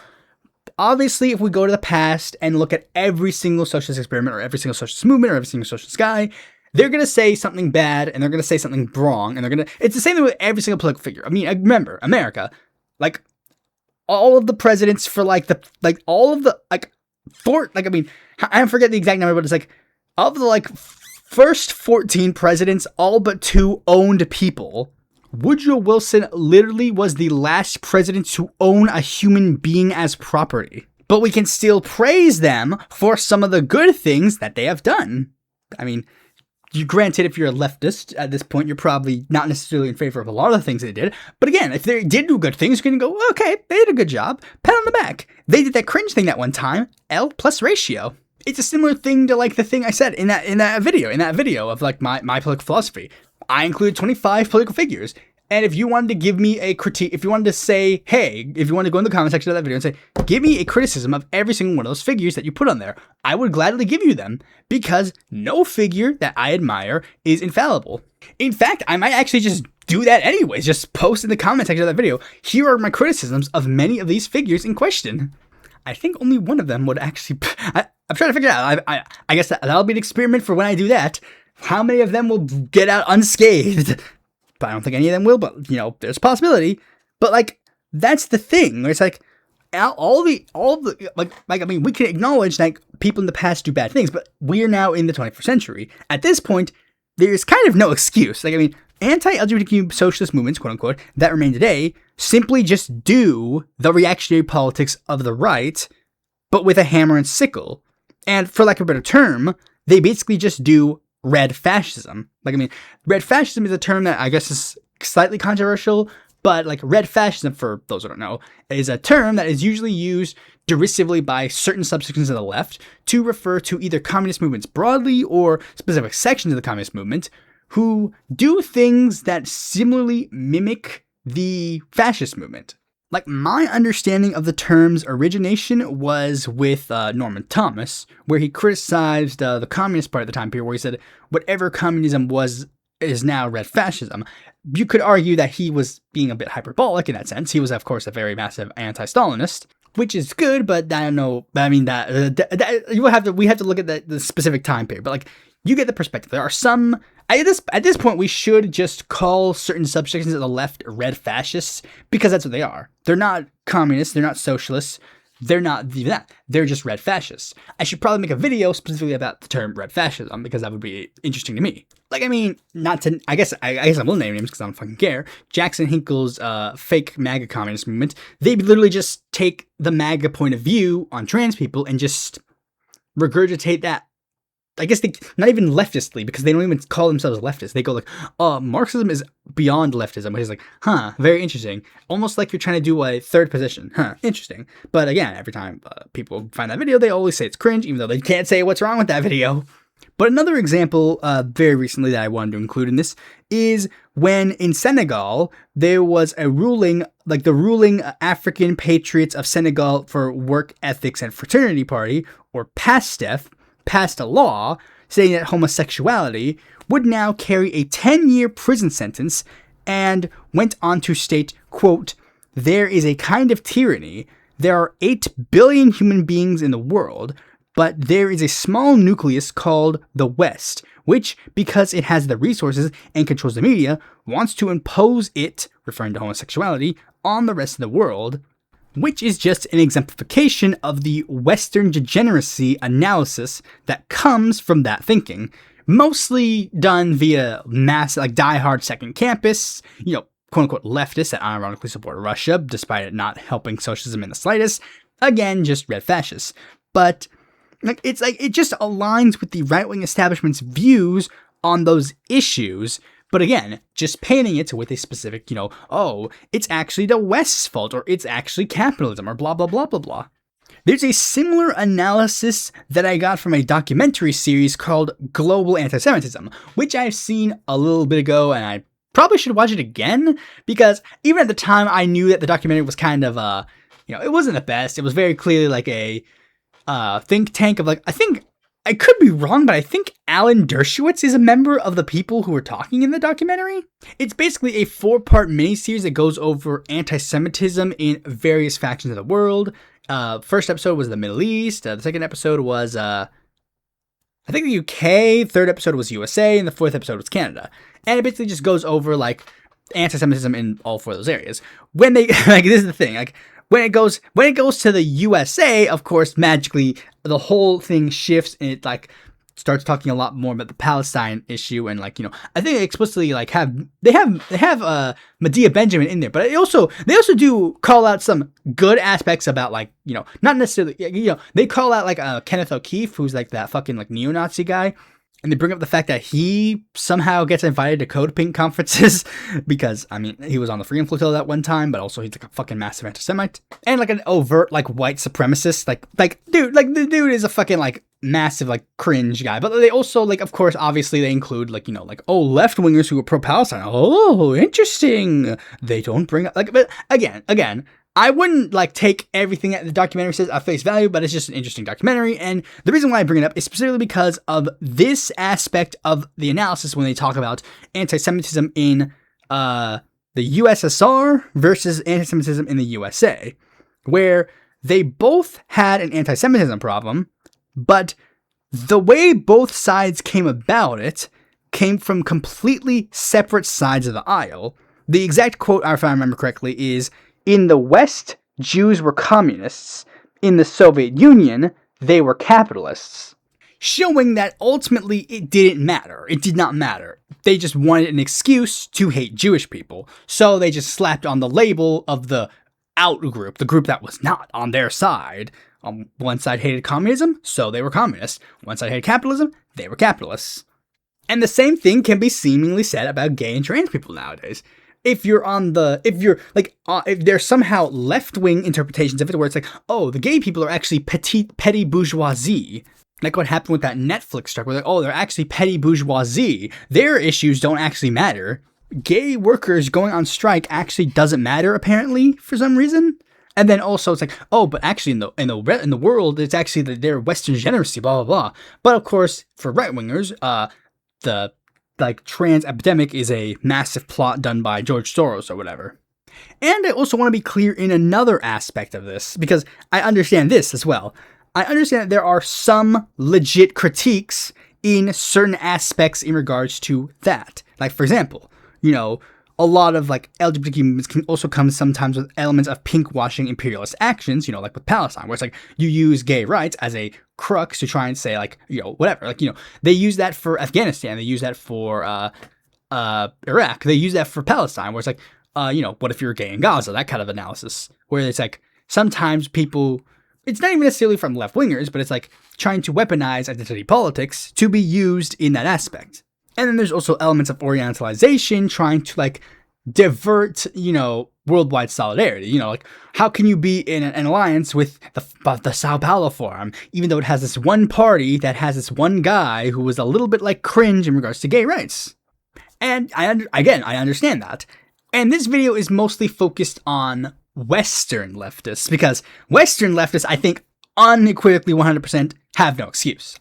obviously, if we go to the past and look at every single socialist experiment or every single socialist movement or every single socialist guy, they're going to say something bad and they're going to say something wrong, and it's the same thing with every single political figure. I mean, remember, America, like, all of the presidents for, I forget the exact number, but it's like, of the, like, first 14 presidents, all but 2 owned people. Woodrow Wilson literally was the last president to own a human being as property. But we can still praise them for some of the good things that they have done. I mean, granted, if you're a leftist at this point, you're probably not necessarily in favor of a lot of the things they did. But again, if they did do good things, you can go, okay, they did a good job. Pat on the back. They did that cringe thing that one time. L plus ratio. It's a similar thing to, like, the thing I said in that video of, like, my political philosophy. I included 25 political figures. And if you wanted to give me a critique, if you wanted to say, hey, if you wanted to go in the comment section of that video and say, give me a criticism of every single one of those figures that you put on there, I would gladly give you them, because no figure that I admire is infallible. In fact, I might actually just do that anyways, just post in the comment section of that video, here are my criticisms of many of these figures in question. I think only one of them would actually, I'm trying to figure it out. I guess that'll be an experiment for when I do that. How many of them will get out unscathed? But I don't think any of them will, but, you know, there's a possibility. But, like, that's the thing. It's like, all the I mean, we can acknowledge, like, people in the past do bad things, but we're now in the 21st century. At this point, there's kind of no excuse. Like, I mean, anti-LGBTQ socialist movements, quote unquote, that remain today, simply just do the reactionary politics of the right, but with a hammer and sickle. And for lack of a better term, they basically just do red fascism. Red fascism is a term that I guess is slightly controversial, but like red fascism, for those who don't know, is a term that is usually used derisively by certain subsections of the left to refer to either communist movements broadly or specific sections of the communist movement who do things that similarly mimic the fascist movement. Like, my understanding of the term's origination was with Norman Thomas, where he criticized the Communist Party at the time period, where he said, whatever communism was is now red fascism. You could argue that he was being a bit hyperbolic in that sense. He was, of course, a very massive anti-Stalinist, which is good, but I don't know. I mean, we have to look at the specific time period. But like, you get the perspective. There are some at this point we should just call certain subsections of the left red fascists because that's what they are. They're not communists. They're not socialists. They're not that. They're just red fascists. I should probably make a video specifically about the term red fascism because that would be interesting to me. Like, I mean, not to. I guess I will name names because I don't fucking care. Jackson Hinkle's fake MAGA communist movement. They literally just take the MAGA point of view on trans people and just regurgitate that. I guess not even leftistly, because they don't even call themselves leftists. They go like, Marxism is beyond leftism, which is like, very interesting. Almost like you're trying to do a third position. Interesting. But again, every time people find that video, they always say it's cringe, even though they can't say what's wrong with that video. But another example, very recently that I wanted to include in this, is when in Senegal, there was a ruling, like the ruling African Patriots of Senegal for Work Ethics and Fraternity Party, or PASTEF, passed a law saying that homosexuality would now carry a 10-year prison sentence, and went on to state, quote, there is a kind of tyranny. There are 8 billion human beings in the world, but there is a small nucleus called the West, which, because it has the resources and controls the media, wants to impose it, referring to homosexuality, on the rest of the world, which is just an exemplification of the Western degeneracy analysis that comes from that thinking, mostly done via mass, like diehard second campus, quote-unquote leftists that unironically support Russia, despite it not helping socialism in the slightest. Again, just red fascists. But it's like it just aligns with the right-wing establishment's views on those issues. But again, just painting it with a specific, it's actually the West's fault, or it's actually capitalism, or blah, blah, blah, blah, blah. There's a similar analysis that I got from a documentary series called Global Anti-Semitism, which I've seen a little bit ago, and I probably should watch it again, because even at the time, I knew that the documentary was kind of, it wasn't the best. It was very clearly like a think tank of I could be wrong, but I think Alan Dershowitz is a member of the people who were talking in the documentary. It's basically a 4-part miniseries that goes over anti-Semitism in various factions of the world. First episode was the Middle East. The second episode was, I think the UK. Third episode was USA. And the fourth episode was Canada. And it basically just goes over, anti-Semitism in all 4 of those areas. When they, this is the thing, when it goes to the USA, of course, magically the whole thing shifts and it starts talking a lot more about the Palestine issue, and I think they explicitly have Medea Benjamin in there, but they also do call out some good aspects about not necessarily they call out Kenneth O'Keefe, who's that fucking neo-Nazi guy. And they bring up the fact that he somehow gets invited to Code Pink conferences because, he was on the Freedom Flotilla that one time, but also he's a fucking massive anti-Semite. And an overt, white supremacist. The dude is a fucking, massive, cringe guy. But they also, of course, obviously they include, left-wingers who are pro-Palestine. Oh, interesting. They don't bring up, but again, I wouldn't take everything that the documentary says at face value, but it's just an interesting documentary. And the reason why I bring it up is specifically because of this aspect of the analysis when they talk about anti-Semitism in the USSR versus anti-Semitism in the USA, where they both had an anti-Semitism problem, but the way both sides came about it came from completely separate sides of the aisle. The exact quote, if I remember correctly, is, in the West, Jews were communists. In the Soviet Union, they were capitalists. Showing that ultimately it didn't matter. It did not matter. They just wanted an excuse to hate Jewish people. So they just slapped on the label of the out group, the group that was not on their side. One side hated communism, so they were communists. One side hated capitalism, they were capitalists. And the same thing can be seemingly said about gay and trans people nowadays. If there's somehow left-wing interpretations of it where it's like, oh, the gay people are actually petty bourgeoisie. Like what happened with that Netflix strike, where like, oh, they're actually petty bourgeoisie. Their issues don't actually matter. Gay workers going on strike actually doesn't matter, apparently, for some reason. And then also it's like, oh, but actually in the world, it's actually their Western degeneracy, blah, blah, blah. But of course, for right-wingers, the trans epidemic is a massive plot done by George Soros or whatever. And I also want to be clear in another aspect of this, because I understand this as well. I understand that there are some legit critiques in certain aspects in regards to that. Like, for example, a lot of LGBTQ movements can also come sometimes with elements of pinkwashing imperialist actions, like with Palestine, where it's like you use gay rights as a crux to try and say whatever. They use that for Afghanistan, they use that for Iraq, they use that for Palestine, where it's like, what if you're gay in Gaza? That kind of analysis, where it's like sometimes people, it's not even necessarily from left wingers, but it's like trying to weaponize identity politics to be used in that aspect. And then there's also elements of Orientalization trying to divert, worldwide solidarity. How can you be in an alliance with the Sao Paulo Forum, even though it has this one party that has this one guy who was a little bit cringe in regards to gay rights? And I understand that. And this video is mostly focused on Western leftists, because Western leftists, I think, unequivocally 100% have no excuse.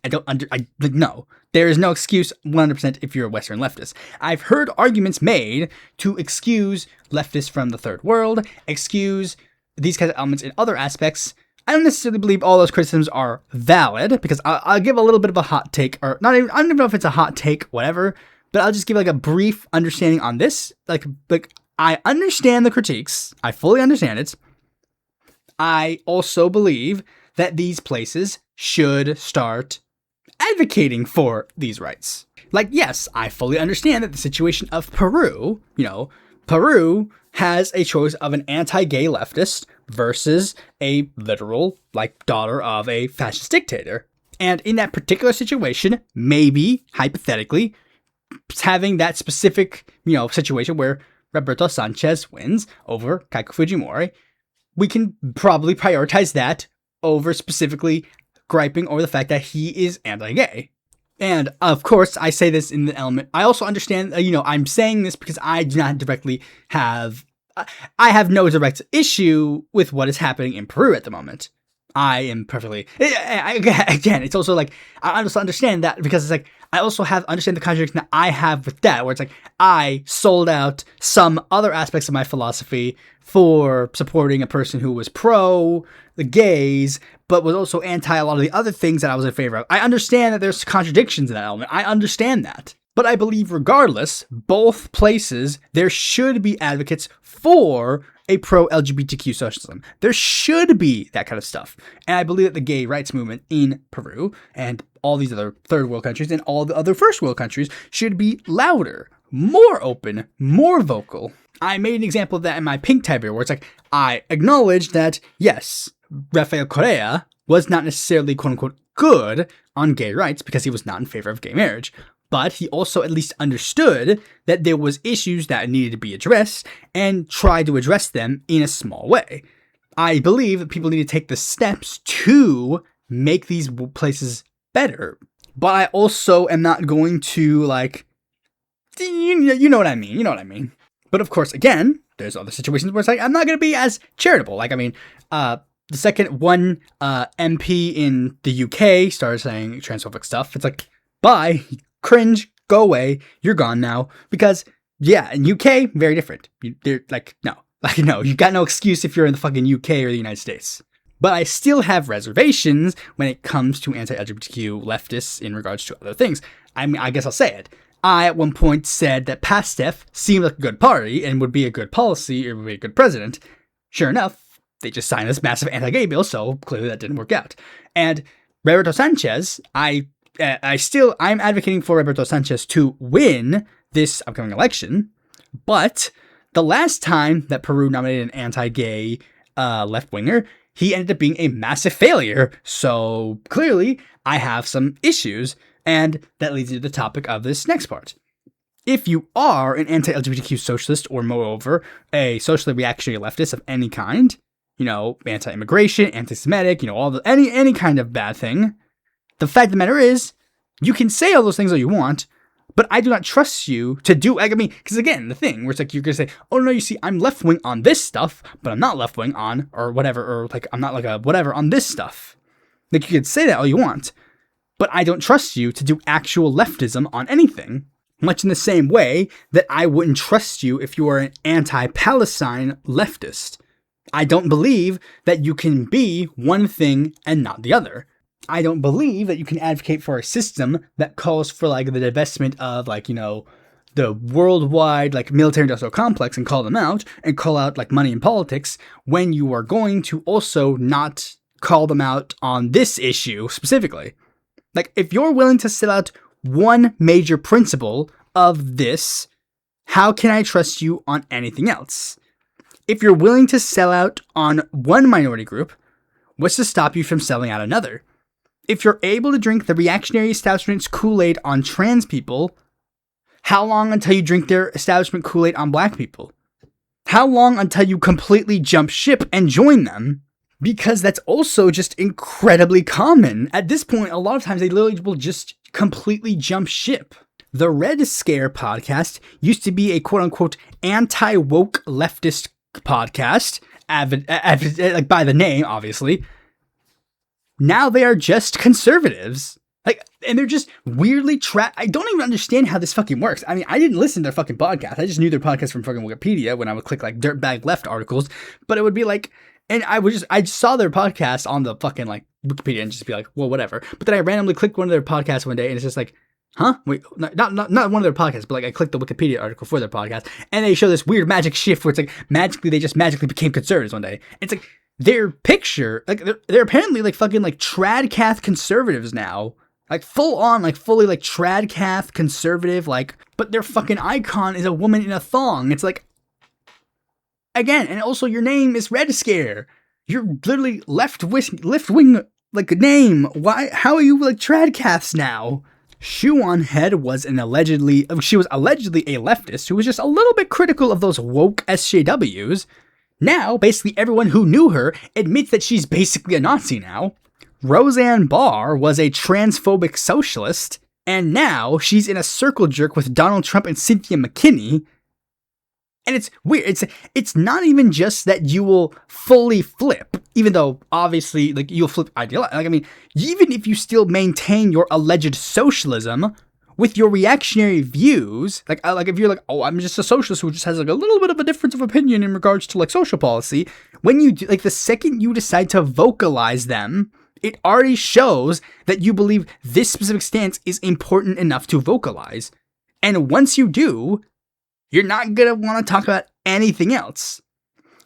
No. There is no excuse 100% if you're a Western leftist. I've heard arguments made to excuse leftists from the third world, excuse these kinds of elements in other aspects. I don't necessarily believe all those criticisms are valid, because I'll give a little bit of a hot take, or not even, I don't even know if it's a hot take, whatever, but I'll just give a brief understanding on this. I understand the critiques. I fully understand it. I also believe that these places should start advocating for these rights. Yes, I fully understand that the situation of Peru, Peru has a choice of an anti-gay leftist versus a literal, daughter of a fascist dictator. And in that particular situation, maybe, hypothetically, having that specific, situation where Roberto Sanchez wins over Keiko Fujimori, we can probably prioritize that over specifically griping over the fact that he is anti-gay. And of course, I say this in the element, I also understand, I'm saying this because I do not directly have, I have no direct issue with what is happening in Peru at the moment. I am perfectly, again, it's also I also understand that, because it's I also understand the contradiction that I have with that, where it's I sold out some other aspects of my philosophy for supporting a person who was pro the gays, but was also anti a lot of the other things that I was in favor of. I understand that there's contradictions in that element. I understand that. But I believe regardless, both places, there should be advocates for a pro-LGBTQ socialism. There should be that kind of stuff. And I believe that the gay rights movement in Peru and all these other third world countries and all the other first world countries should be louder, more open, more vocal. I made an example of that in my pink tab here, where it's I acknowledge that, yes, Rafael Correa was not necessarily quote-unquote good on gay rights because he was not in favor of gay marriage. But he also at least understood that there was issues that needed to be addressed and tried to address them in a small way. I believe that people need to take the steps to make these places better. But I also am not going to you know what I mean. You know what I mean. But of course, again, there's other situations where it's I'm not going to be as charitable. The second one MP in the UK started saying transphobic stuff, it's bye. Cringe, go away, you're gone now. Because, yeah, in UK, very different. They're no, you got no excuse if you're in the fucking UK or the United States. But I still have reservations when it comes to anti-LGBTQ leftists in regards to other things. I guess I'll say it. I, at one point, said that PASTEF seemed like a good party and would be a good policy or would be a good president. Sure enough, they just signed this massive anti-gay bill, so clearly that didn't work out. And Roberto Sanchez, I'm advocating for Roberto Sanchez to win this upcoming election, but the last time that Peru nominated an anti-gay left-winger, he ended up being a massive failure. So clearly, I have some issues. And that leads into the topic of this next part. If you are an anti-LGBTQ socialist, or moreover, a socially reactionary leftist of any kind, anti-immigration, anti-Semitic, any kind of bad thing, the fact of the matter is, you can say all those things all you want, but I do not trust you to do, because again, the thing where it's like, you're going to say, oh no, you see, I'm left-wing on this stuff, but I'm not left-wing on, or whatever, or like, I'm not like a whatever on this stuff. Like, you could say that all you want, but I don't trust you to do actual leftism on anything. Much in the same way that I wouldn't trust you if you are an anti-Palestine leftist. I don't believe that you can be one thing and not the other. I don't believe that you can advocate for a system that calls for like the divestment of the worldwide like military industrial complex and call them out and call out like money in politics when you are going to also not call them out on this issue specifically. Like, if you're willing to sell out one major principle of this, how can I trust you on anything else? If you're willing to sell out on one minority group, what's to stop you from selling out another? If you're able to drink the reactionary establishment's Kool-Aid on trans people, how long until you drink their establishment Kool-Aid on black people? How long until you completely jump ship and join them? Because that's also just incredibly common. At this point, a lot of times they literally will just completely jump ship. The Red Scare podcast used to be a quote-unquote anti-woke leftist podcast, like by the name, obviously. Now they are just conservatives. And they're just weirdly I don't even understand how this fucking works. I mean, I didn't listen to their fucking podcast. I just knew their podcast from fucking Wikipedia when I would click like dirtbag left articles. But it would be like, and I just saw their podcast on the fucking like Wikipedia and just be like, well, whatever. But then I randomly clicked one of their podcasts one day and it's just like, huh? Wait, not one of their podcasts, but like I clicked the Wikipedia article for their podcast and they show this weird magic shift where it's like they just magically became conservatives one day. It's like their picture, like they're apparently like fucking like tradcath conservatives now. Like full on, like fully like tradcath conservative, like, but their fucking icon is a woman in a thong. It's like, again, and also your name is Red Scare. You're literally left wing like name. Why? How are you like tradcaths now? Shuan Head was allegedly a leftist who was just a little bit critical of those woke SJWs. Now, basically everyone who knew her admits that she's basically a Nazi now. Roseanne Barr was a transphobic socialist, and now she's in a circle jerk with Donald Trump and Cynthia McKinney. And it's weird. It's not even just that you will fully flip, even though obviously like you'll flip ideology. Like, I mean, even if you still maintain your alleged socialism with your reactionary views, like if you're like, oh, I'm just a socialist who just has like a little bit of a difference of opinion in regards to like social policy, when you do, like the second you decide to vocalize them, it already shows that you believe this specific stance is important enough to vocalize. And once you do, you're not going to want to talk about anything else.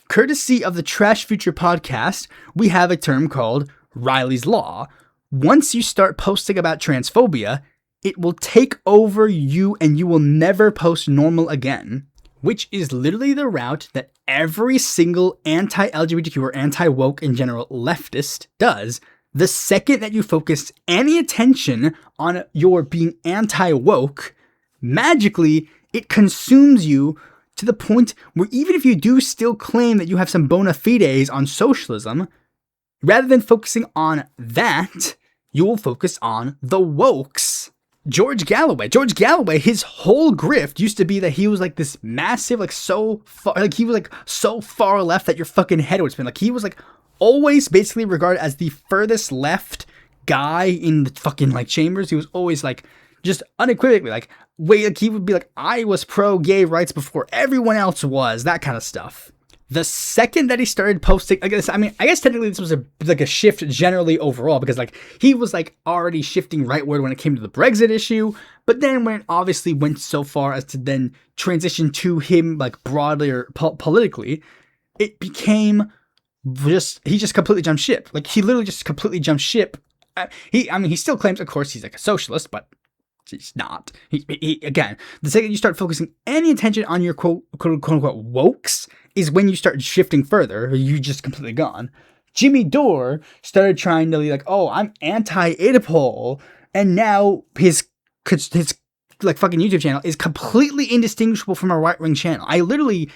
Courtesy of the Trash Future podcast, we have a term called Riley's Law. Once you start posting about transphobia, it will take over you and you will never post normal again. Which is literally the route that every single anti-LGBTQ or anti-woke in general leftist does. The second that you focus any attention on your being anti-woke, magically, it consumes you to the point where even if you do still claim that you have some bona fides on socialism, rather than focusing on that, you will focus on the wokes. George Galloway, his whole grift used to be that he was like this massive, like so far, like he was like so far left that your fucking head would spin. Like he was like always basically regarded as the furthest left guy in the fucking like chambers. He was always like just unequivocally like he would be like, I was pro gay rights before everyone else was, that kind of stuff. The second that he started posting, I guess technically this was a shift generally overall, because like he was like already shifting rightward when it came to the Brexit issue, but then when it obviously went so far as to then transition to him like broadly or politically, it became he just completely jumped ship. Like he literally just completely jumped ship. He still claims, of course, he's like a socialist, but he's not. He again, the second you start focusing any attention on your quote unquote wokes is when you start shifting further, you just completely gone. Jimmy Dore started trying to be like, oh, I'm anti-Oedipal, and now his like fucking YouTube channel is completely indistinguishable from a right-wing channel. I literally,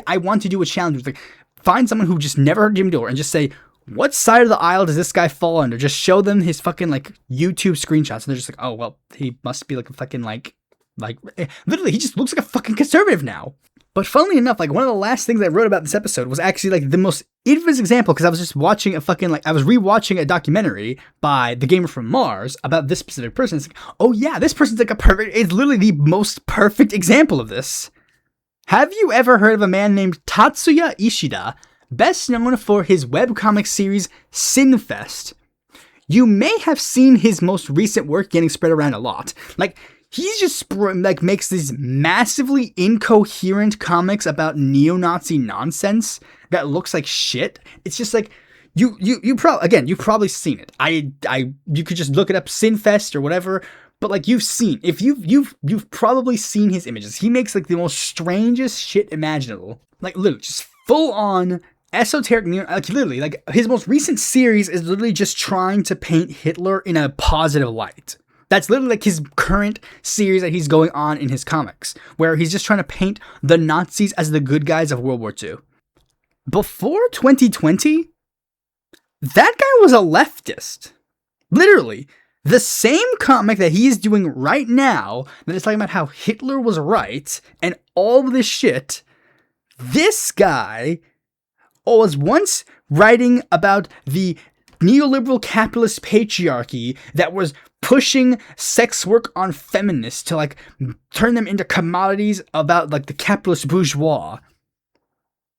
I want to do a challenge. Like, find someone who just never heard Jimmy Dore and just say, what side of the aisle does this guy fall under? Just show them his fucking, like, YouTube screenshots, and they're just like, oh, well, he must be, like, a fucking, like, literally, he just looks like a fucking conservative now. But funnily enough, like, one of the last things I wrote about this episode was actually, like, the most infamous example, because I was just watching a fucking, like, I was rewatching a documentary by The Gamer from Mars about this specific person. It's like, oh yeah, this person's, like, it's literally the most perfect example of this. Have you ever heard of a man named Tatsuya Ishida, best known for his webcomic series Sinfest? You may have seen his most recent work getting spread around a lot. Like, he's just, like, makes these massively incoherent comics about neo-Nazi nonsense that looks like shit. It's just like, you've probably seen it. You could just look it up, Sinfest or whatever, but, like, you've probably seen his images. He makes, like, the most strangest shit imaginable. Like, literally, just full-on esoteric, like, literally, like, his most recent series is literally just trying to paint Hitler in a positive light. That's literally, like, his current series that he's going on in his comics, where he's just trying to paint the Nazis as the good guys of World War II. Before 2020, that guy was a leftist. Literally, the same comic that he's doing right now, that is talking about how Hitler was right, and all of this shit, this guy was once writing about the neoliberal capitalist patriarchy that was pushing sex work on feminists to, like, turn them into commodities about, like, the capitalist bourgeois.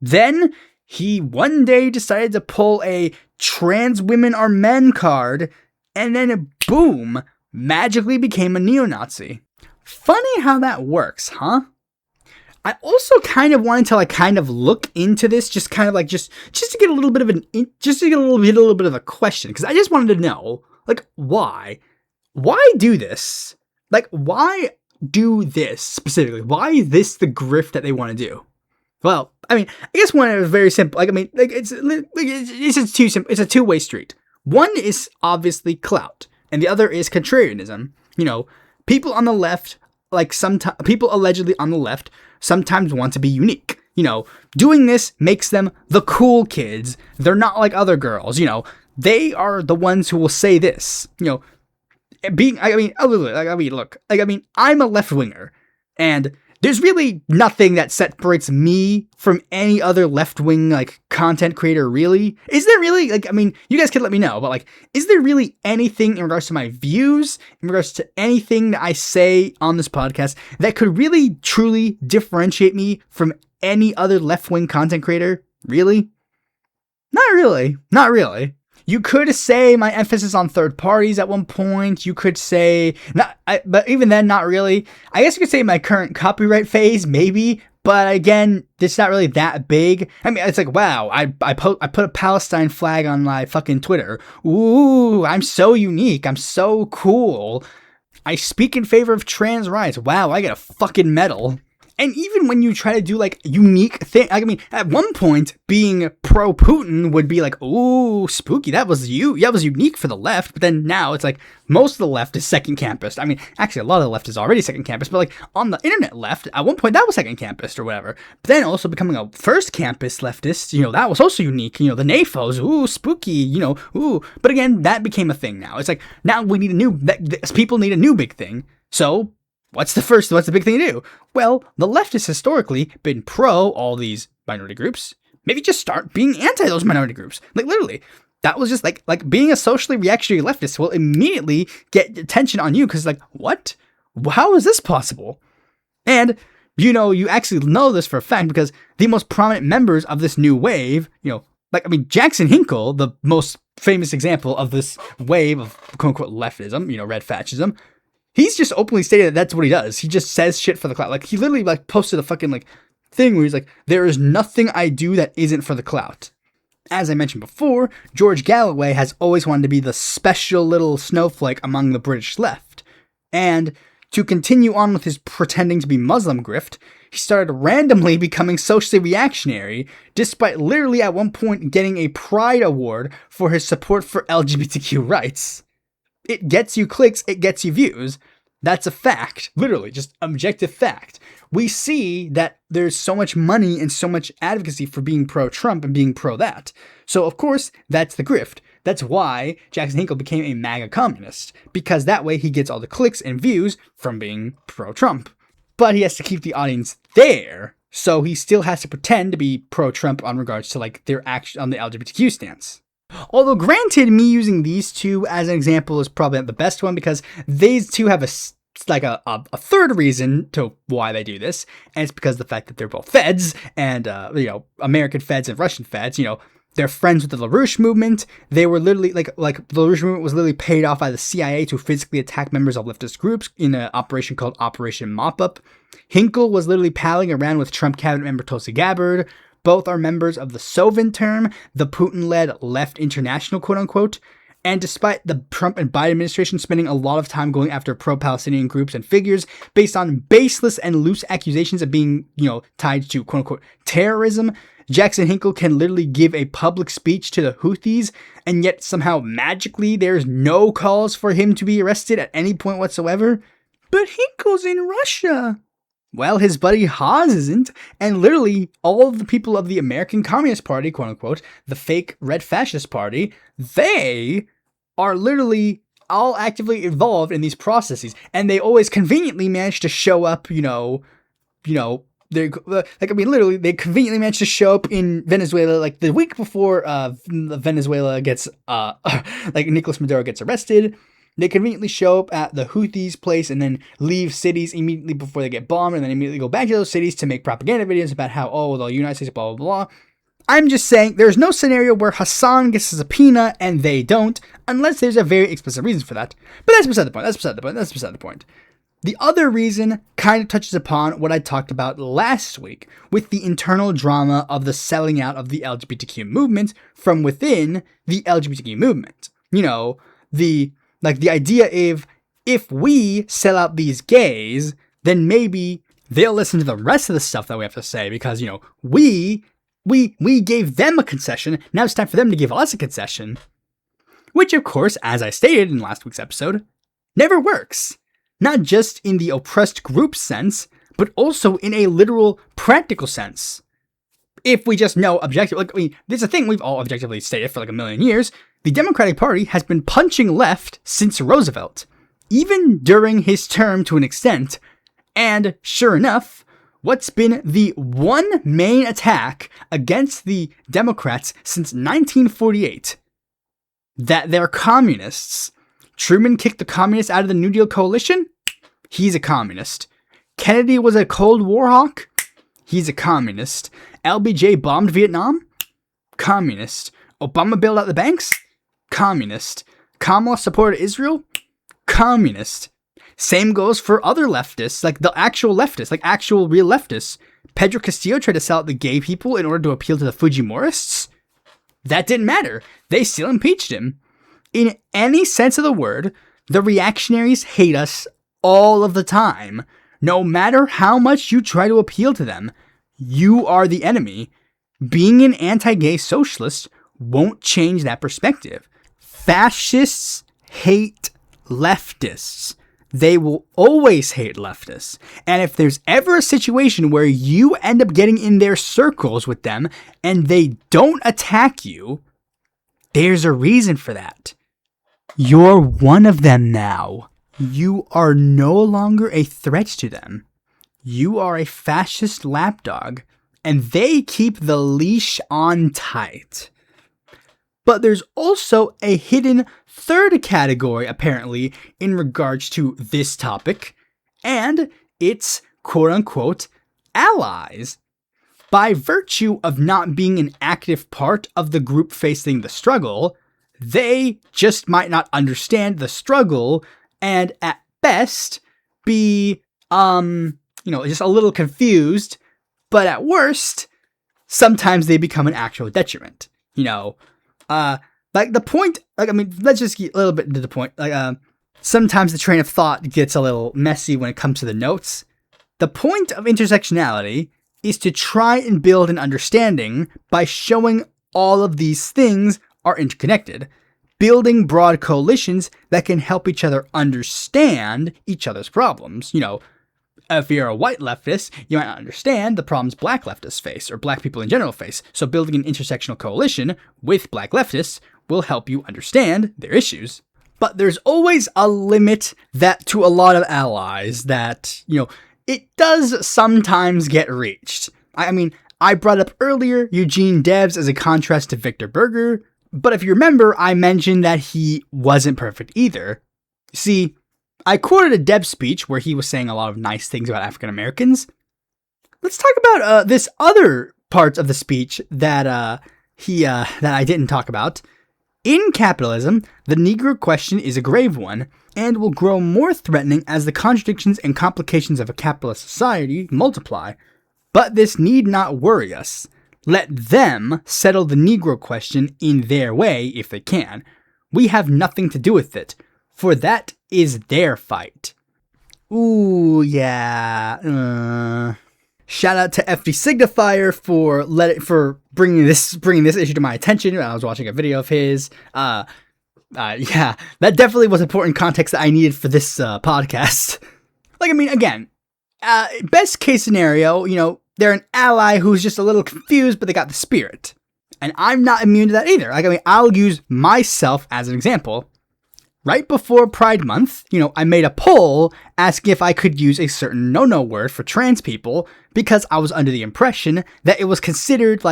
Then he one day decided to pull a trans women are men card, and then boom, magically became a neo-Nazi. Funny how that works, huh? I also kind of wanted to, like, kind of look into this, just kind of, like, just to get a little bit of a little bit of a question, because I just wanted to know, like, why do this? Like, why do this specifically? Why is this the grift that they want to do? Well, I mean, I guess one is very simple. Like, I mean, like, it's too simple. It's a two-way street. One is obviously clout, and the other is contrarianism. You know, people on the left, like, sometimes people allegedly on the left sometimes want to be unique. You know, doing this makes them the cool kids. They're not like other girls. You know, they are the ones who will say this. You know, I'm a left winger, and there's really nothing that separates me from any other left-wing, like, content creator, really. Is there really? Like, I mean, you guys can let me know, but, like, is there really anything in regards to my views, in regards to anything that I say on this podcast that could really, truly differentiate me from any other left-wing content creator? Really? Not really. Not really. You could say my emphasis on third parties at one point. You could say, but even then, not really. I guess you could say my current copyright phase, maybe. But again, it's not really that big. I mean, it's like, wow, I put a Palestine flag on my fucking Twitter. Ooh, I'm so unique. I'm so cool. I speak in favor of trans rights. Wow, I get a fucking medal. And even when you try to do, like, unique thing, I mean, at one point, being pro-Putin would be like, ooh, spooky, that was unique for the left, but then now it's like, most of the left is second campus. I mean, actually, a lot of the left is already second campus, but, like, on the internet left, at one point, that was second campus or whatever. But then also becoming a first campus leftist, you know, that was also unique. You know, the NAFOs, ooh, spooky, you know, ooh. But again, that became a thing now. It's like, now we need people need a new big thing. So, what's the big thing to do? Well, the left has historically been pro all these minority groups. Maybe just start being anti those minority groups. Like, literally, that was just like being a socially reactionary leftist will immediately get attention on you because, like, what? How is this possible? And, you know, you actually know this for a fact because the most prominent members of this new wave, you know, like, I mean, Jackson Hinkle, the most famous example of this wave of quote-unquote leftism, you know, red fascism, he's just openly stated that that's what he does. He just says shit for the clout. Like, he literally, like, posted a fucking, like, thing where he's like, there is nothing I do that isn't for the clout. As I mentioned before, George Galloway has always wanted to be the special little snowflake among the British left. And to continue on with his pretending to be Muslim grift, he started randomly becoming socially reactionary, despite literally at one point getting a Pride Award for his support for LGBTQ rights. It gets you clicks, it gets you views. That's a fact, literally, just objective fact. We see that there's so much money and so much advocacy for being pro-Trump and being pro-that. So, of course, that's the grift. That's why Jackson Hinkle became a MAGA communist, because that way he gets all the clicks and views from being pro-Trump. But he has to keep the audience there, so he still has to pretend to be pro-Trump on regards to like their action on the LGBTQ stance. Although granted, me using these two as an example is probably not the best one, because these two have a third reason to why they do this, and it's because of the fact that they're both feds, and American feds and Russian feds. They're friends with the LaRouche movement. They were literally like the LaRouche movement was literally paid off by the CIA to physically attack members of leftist groups in an operation called Operation Mop-Up. Hinkle was literally palling around with Trump cabinet member Tulsi Gabbard. Both are members of the Sovinterm, the Putin-led left international, quote-unquote. And despite the Trump and Biden administration spending a lot of time going after pro-Palestinian groups and figures based on baseless and loose accusations of being, tied to, quote-unquote, terrorism, Jackson Hinkle can literally give a public speech to the Houthis, and yet somehow magically there's no calls for him to be arrested at any point whatsoever. But Hinkle's in Russia. Well, his buddy Haas isn't, and literally all of the people of the American Communist Party, quote-unquote, the fake red fascist party, they are literally all actively involved in these processes, and they always conveniently manage to show up, they conveniently managed to show up in Venezuela, like the week before Venezuela gets, Nicolas Maduro gets arrested. They conveniently show up at the Houthis' place and then leave cities immediately before they get bombed, and then immediately go back to those cities to make propaganda videos about how, the United States, blah, blah, blah. I'm just saying, there's no scenario where Hassan gets a subpoena and they don't, unless there's a very explicit reason for that. But that's beside the point. The other reason kind of touches upon what I talked about last week with the internal drama of the selling out of the LGBTQ movement from within the LGBTQ movement. The idea if we sell out these gays, then maybe they'll listen to the rest of the stuff that we have to say, because, we gave them a concession, now it's time for them to give us a concession. Which, of course, as I stated in last week's episode, never works. Not just in the oppressed group sense, but also in a literal, practical sense. If we just know objectively, there's a thing we've all objectively stated for a million years. The Democratic Party has been punching left since Roosevelt, even during his term to an extent, and sure enough, what's been the one main attack against the Democrats since 1948? That they're communists. Truman kicked the communists out of the New Deal coalition? He's a communist. Kennedy was a Cold War hawk? He's a communist. LBJ bombed Vietnam? Communist. Obama bailed out the banks? Communist. Kamala supported Israel? Communist. Same goes for other leftists, like the actual leftists, like actual real leftists. Pedro Castillo tried to sell out the gay people in order to appeal to the Fujimorists. That didn't matter. They still impeached him. In any sense of the word, the reactionaries hate us all of the time. No matter how much you try to appeal to them, you are the enemy. Being an anti-gay socialist won't change that perspective. Fascists hate leftists. They will always hate leftists. And if there's ever a situation where you end up getting in their circles with them and they don't attack you, there's a reason for that. You're one of them now. You are no longer a threat to them. You are a fascist lapdog, and they keep the leash on tight. But there's also a hidden third category, apparently, in regards to this topic, and it's quote-unquote allies. By virtue of not being an active part of the group facing the struggle, they just might not understand the struggle and at best be, just a little confused, but at worst, sometimes they become an actual detriment. Let's just get a little bit into the point. Sometimes the train of thought gets a little messy when it comes to the notes. The point of intersectionality is to try and build an understanding by showing all of these things are interconnected. building broad coalitions that can help each other understand each other's problems. If you're a white leftist, you might not understand the problems black leftists face, or black people in general face. So building an intersectional coalition with black leftists will help you understand their issues. But there's always a limit that to a lot of allies that, it does sometimes get reached. I brought up earlier Eugene Debs as a contrast to Victor Berger, but if you remember, I mentioned that he wasn't perfect either. See, I quoted a Debs speech where he was saying a lot of nice things about African Americans. Let's talk about this other part of the speech that that I didn't talk about. In capitalism, the Negro question is a grave one, and will grow more threatening as the contradictions and complications of a capitalist society multiply. But this need not worry us. Let them settle the Negro question in their way if they can. We have nothing to do with it, for that is their fight. Ooh, yeah. Shout out to FD Signifier for bringing this issue to my attention. I was watching a video of his. Yeah, that definitely was important context that I needed for this podcast. Again, best case scenario, they're an ally who's just a little confused, but they got the spirit. And I'm not immune to that either. I'll use myself as an example. Right before Pride Month, I made a poll asking if I could use a certain no-no word for trans people because I was under the impression that it was considered,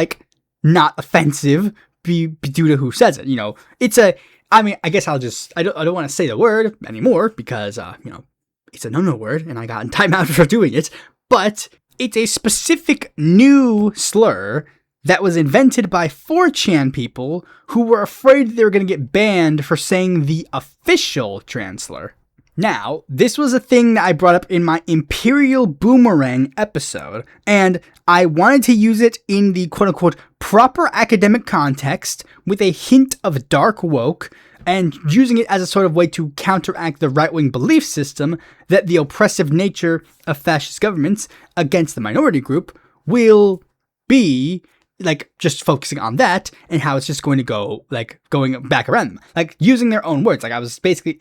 not offensive due to who says it. I guess I don't want to say the word anymore because, it's a no-no word and I got in timeout for doing it, but it's a specific new slur that was invented by 4chan people who were afraid they were going to get banned for saying the official trans slur. Now, this was a thing that I brought up in my Imperial Boomerang episode, and I wanted to use it in the quote-unquote proper academic context with a hint of dark woke, and using it as a sort of way to counteract the right-wing belief system that the oppressive nature of fascist governments against the minority group will be just focusing on that and how it's just going to go, going back around them. Using their own words. I was basically,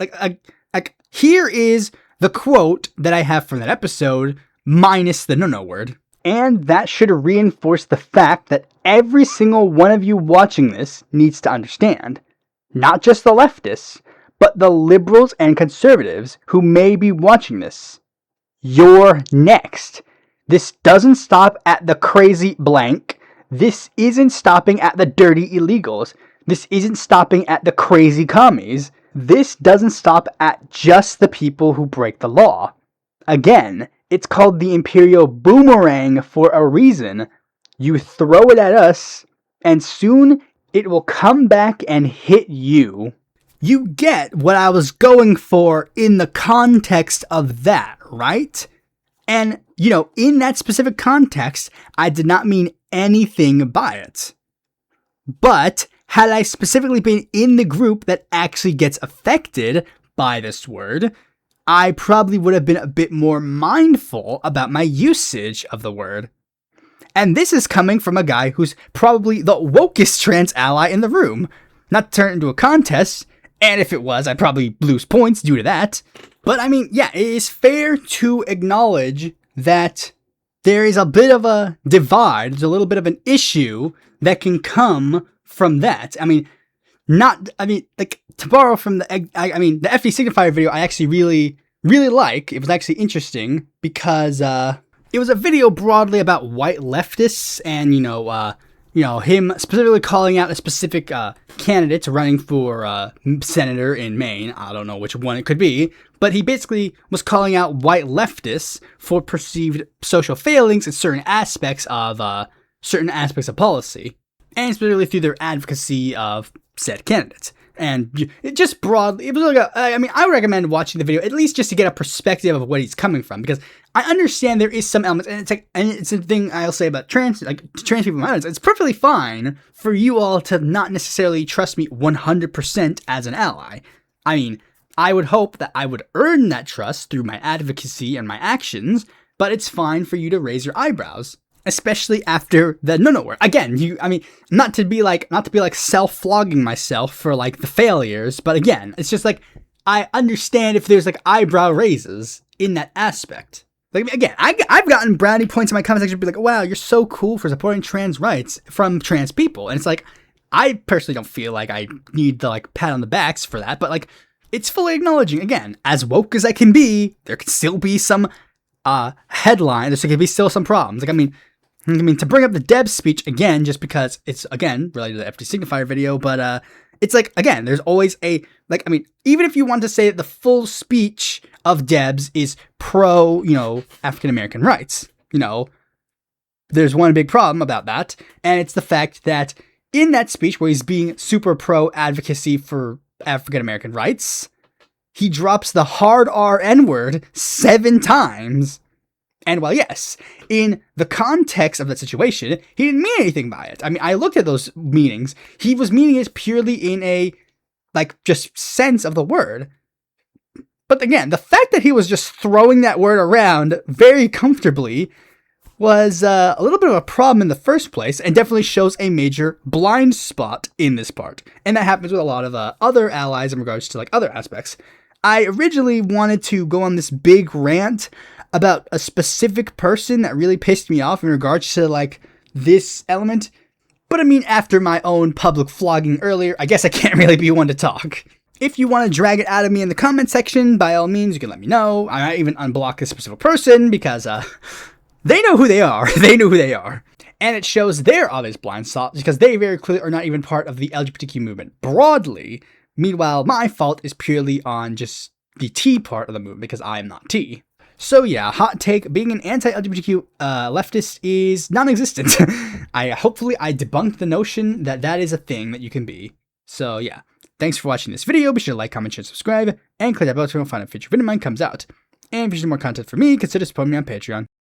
here is the quote that I have from that episode, minus the no-no word. And that should reinforce the fact that every single one of you watching this needs to understand, not just the leftists, but the liberals and conservatives who may be watching this. You're next. This doesn't stop at the crazy blank. This isn't stopping at the dirty illegals. This isn't stopping at the crazy commies. This doesn't stop at just the people who break the law. Again, it's called the Imperial Boomerang for a reason. You throw it at us, and soon it will come back and hit you. You get what I was going for in the context of that, right? And, in that specific context, I did not mean anything by it. But had I specifically been in the group that actually gets affected by this word, I probably would have been a bit more mindful about my usage of the word. And this is coming from a guy who's probably the wokest trans ally in the room. Not to turn it into a contest, and if it was, I'd probably lose points due to that. But it is fair to acknowledge that there is a bit of a divide, there's a little bit of an issue that can come from that. To borrow from the FD Signifier video, I actually really, really like. It was actually interesting because, it was a video broadly about white leftists and, him specifically calling out a specific candidate running for senator in Maine. I don't know which one it could be, but he basically was calling out white leftists for perceived social failings in certain aspects of policy, and specifically through their advocacy of said candidates. And it just broadly, it was I would recommend watching the video at least just to get a perspective of what he's coming from, because I understand there is some elements, and it's a thing I'll say about trans people. It's perfectly fine for you all to not necessarily trust me 100% as an ally. I would hope that I would earn that trust through my advocacy and my actions, but it's fine for you to raise your eyebrows. Especially after the no word. Again, not to be like self-flogging myself for like the failures, but again, it's just like, I understand if there's like eyebrow raises in that aspect. Like, again, I've gotten brownie points in my comment section, be like, wow, you're so cool for supporting trans rights from trans people. And it's like, I personally don't feel like I need the like pat on the backs for that, but like, it's fully acknowledging, again, as woke as I can be, there can still be some headline, there could be still some problems. Like, I mean, to bring up the Deb's speech again, just because it's, again, related to the FD Signifier video, but it's like, again, there's always a, like, I mean, even if you want to say that the full speech of Deb's is pro, African-American rights, there's one big problem about that, and it's the fact that in that speech where he's being super pro advocacy for African-American rights, he drops the hard R N-word 7 times. And while yes, in the context of that situation, he didn't mean anything by it. I mean, I looked at those meanings. He was meaning it purely in a, like, just sense of the word. But again, the fact that he was just throwing that word around very comfortably was a little bit of a problem in the first place, and definitely shows a major blind spot in this part. And that happens with a lot of other allies in regards to, like, other aspects. I originally wanted to go on this big rant about a specific person that really pissed me off in regards to, like, this element. But I mean, after my own public flogging earlier, I guess I can't really be one to talk. If you want to drag it out of me in the comment section, by all means, you can let me know. I might even unblock this specific person because, they know who they are. They know who they are. And it shows their obvious blind spots because they very clearly are not even part of the LGBTQ movement broadly. Meanwhile, my fault is purely on just the T part of the movement because I am not T. So yeah, hot take, being an anti-LGBTQ leftist is non-existent. Hopefully I debunked the notion that that is a thing that you can be. So yeah, thanks for watching this video. Be sure to like, comment, share, subscribe, and click that bell to find a future video of mine comes out. And if you need more content from me, consider supporting me on Patreon.